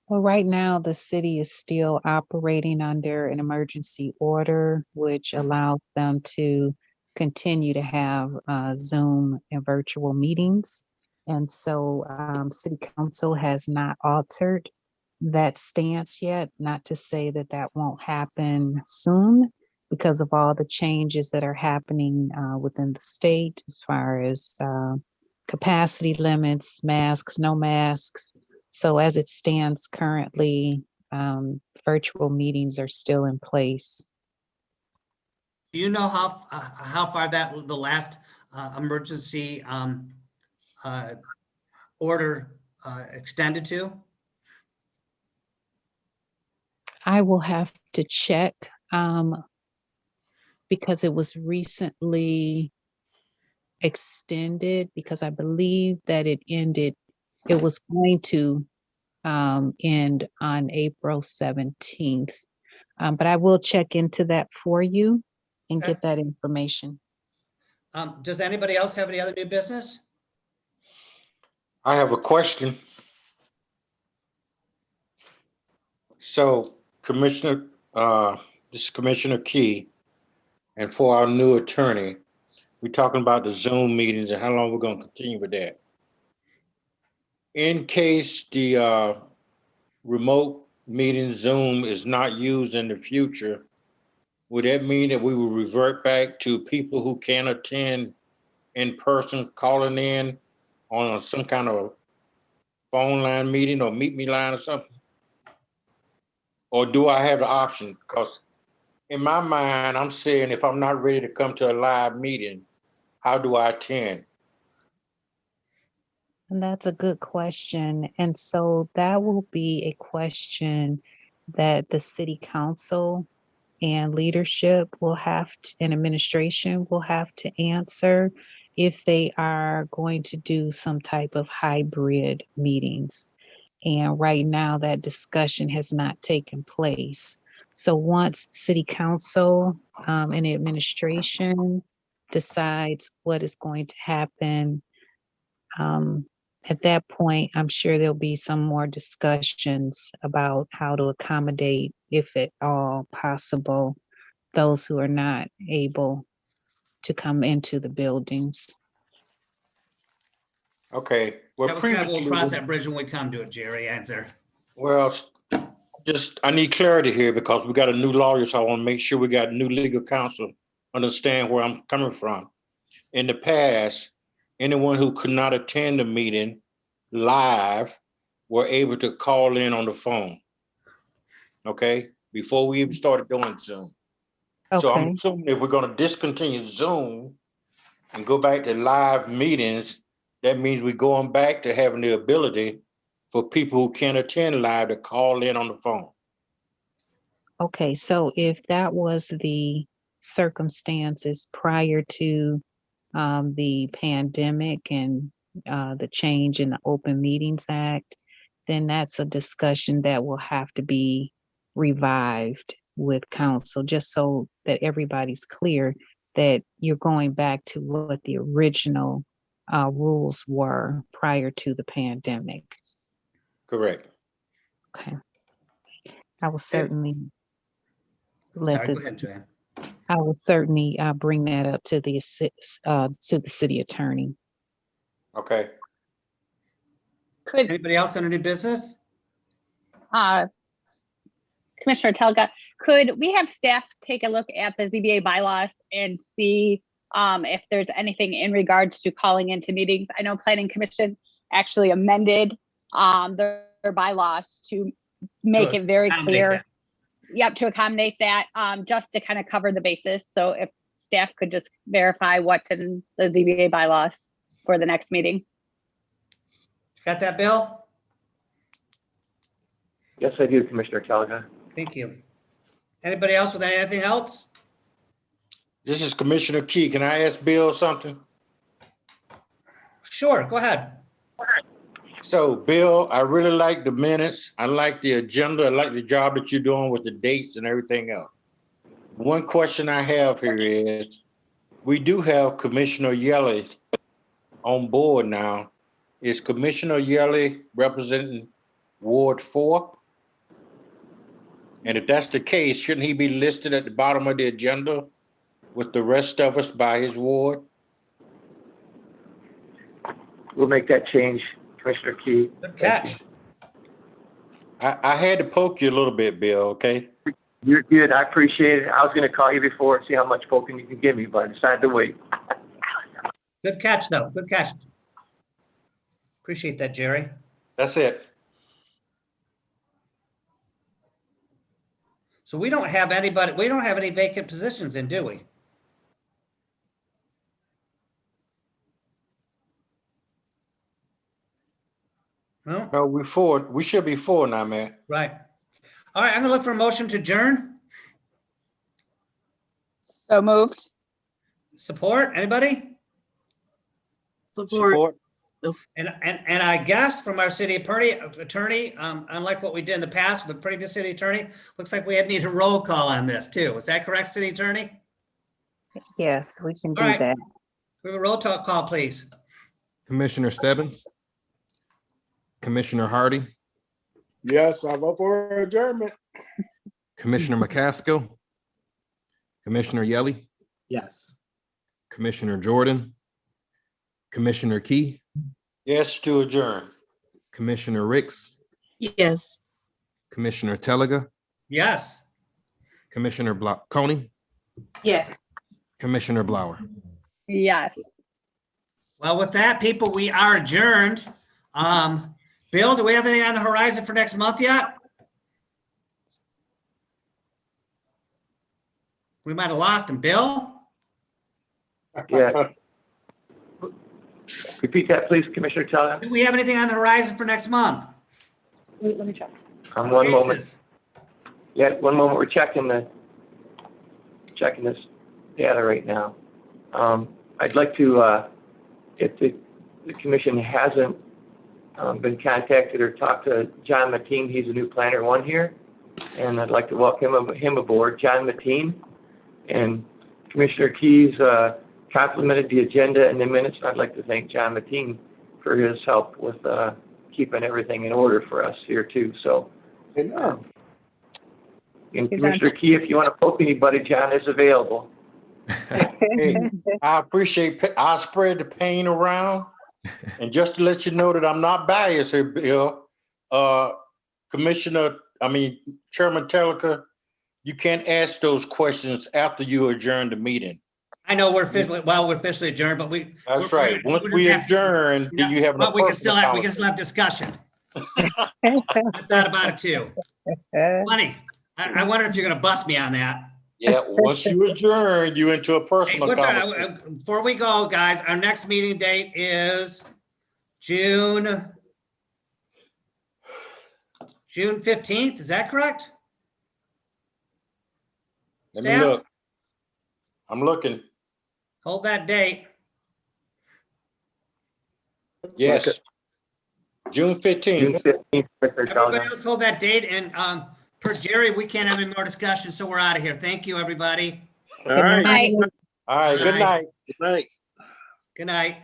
Well, right now, the city is still operating under an emergency order, which allows them to continue to have Zoom and virtual meetings. And so City Council has not altered that stance yet, not to say that that won't happen soon because of all the changes that are happening within the state as far as capacity limits, masks, no masks. So as it stands currently, virtual meetings are still in place. Do you know how far the last emergency order extended to? I will have to check because it was recently extended because I believe that it was going to end on April 17th. But I will check into that for you and Okay. get that information. Does anybody else have any other new business? I have a question. So Commissioner, this is Commissioner Key, and for our new attorney, we're talking about the Zoom meetings and how long we're going to continue with that. In case the remote meeting Zoom is not used in the future, would that mean that we will revert back to people who can attend in person, calling in on some kind of phone line meeting or meet me line or something? Or do I have the option? Because in my mind, I'm saying if I'm not ready to come to a live meeting, how do I attend? And that's a good question. And so that will be a question that the city council and leadership will have to, and administration will have to answer if they are going to do some type of hybrid meetings. And right now that discussion has not taken place. So once city council and the administration decides what is going to happen, at that point, I'm sure there'll be some more discussions about how to accommodate, if at all possible, those who are not able to come into the buildings. Okay. Well, That was kind of, we'll previously, cross that bridge when we come to it, Jerry. Answer. well, I need clarity here because we got a new lawyer, so I want to make sure we got new legal counsel, understand where I'm coming from. In the past, anyone who could not attend the meeting live were able to call in on the phone. Okay, before we even started doing Zoom. So I'm Okay, assuming if we're gonna discontinue Zoom and go back to live meetings, that means we're going back to having the ability for people who can't attend live to call in on the phone. okay. So if that was the circumstances prior to the pandemic and the change in the Open Meetings Act, then that's a discussion that will have to be revived with council, just so that everybody's clear that you're going back to what the original rules were prior to the pandemic. Correct. Okay. I will certainly let Sorry, go the, ahead, Joanne. I will certainly bring that up to the city attorney. Okay. Could Anybody else under new business? Commissioner Telga, could we have staff take a look at the ZBA bylaws and see if there's anything in regards to calling into meetings? I know Planning Commission actually amended their bylaws to make it very accommodate clear. that. Yep, to accommodate that, just to kind of cover the basis. So if staff could just verify what's in the ZBA bylaws for the next meeting. Got that, Bill? Yes, I do, Commissioner Telga. Thank you. Anybody else with anything else? This is Commissioner Key. Can I ask Bill something? Sure, go ahead. So, Bill, I really like the minutes. I like the agenda. I like the job that you're doing with the dates and everything else. One question I have here is, we do have Commissioner Yelly on board now. Is Commissioner Yelly representing Ward 4? And if that's the case, shouldn't he be listed at the bottom of the agenda with the rest of us by his ward? We'll make that change, Commissioner Key. Good catch. I had to poke you a little bit, Bill, okay? You're good. I appreciate it. I was going to call you before and see how much poking you can give me, but I decided to wait. Good catch, though. Good catch. Appreciate that, Jerry. That's it. So we don't have anybody, we don't have any vacant positions in, do we? No? No, we're four. We should be four now, man. Right. All right, I'm gonna look for a motion to adjourn. So moved. Support, anybody? Support. And I guess from our city attorney, unlike what we did in the past with the previous city attorney, looks like we need a roll call on this too. Is that correct, city attorney? Yes, we can do All right. that. We have a roll call, please. Commissioner Stebbins, Commissioner Hardy, Yes, I vote for adjournment. Commissioner McCaskill, Commissioner Yelly, Yes. Commissioner Jordan, Commissioner Key, Yes, to adjourn. Commissioner Ricks, Yes. Commissioner Telega, Yes. Commissioner Coney, Yes. Commissioner Blower. Yes. Well, with that, people, we are adjourned. Bill, do we have anything on the horizon for next month yet? We might have lost him. Bill? Yeah. Repeat that, please, Commissioner Telga. Do we have anything on the horizon for next month? Wait, let me check. One moment. Cases. Yeah, one moment. We're checking this data right now. I'd like to, if the commission hasn't been contacted or talked to John Mateen, he's a new planner one here, and I'd like to welcome him aboard. John Mateen and Commissioner Keys complimented the agenda and the minutes. I'd like to thank John Mateen for his help with keeping everything in order for us here too. So, and Commissioner Key, if you want to poke anybody, John is available. Hey, I appreciate, I'll spread the pain around. And just to let you know that I'm not biased here, Bill, Chairman Teleka, you can't ask those questions after you adjourn the meeting. I know we're officially adjourned, but we. That's right. Once we adjourn, then you have. But we can still have discussion. I thought about it too. Funny. I wonder if you're gonna bust me on that. Yeah, once you adjourn, you into a personal conversation. Before we go, guys, our next meeting date is June 15th. Is that correct? Let me look. I'm looking. Hold that date. Yes. June 15th. Everybody else hold that date, and per Jerry, we can't have any more discussion, so we're out of here. Thank you, everybody. All right. All right. Good night. Good night. Good night.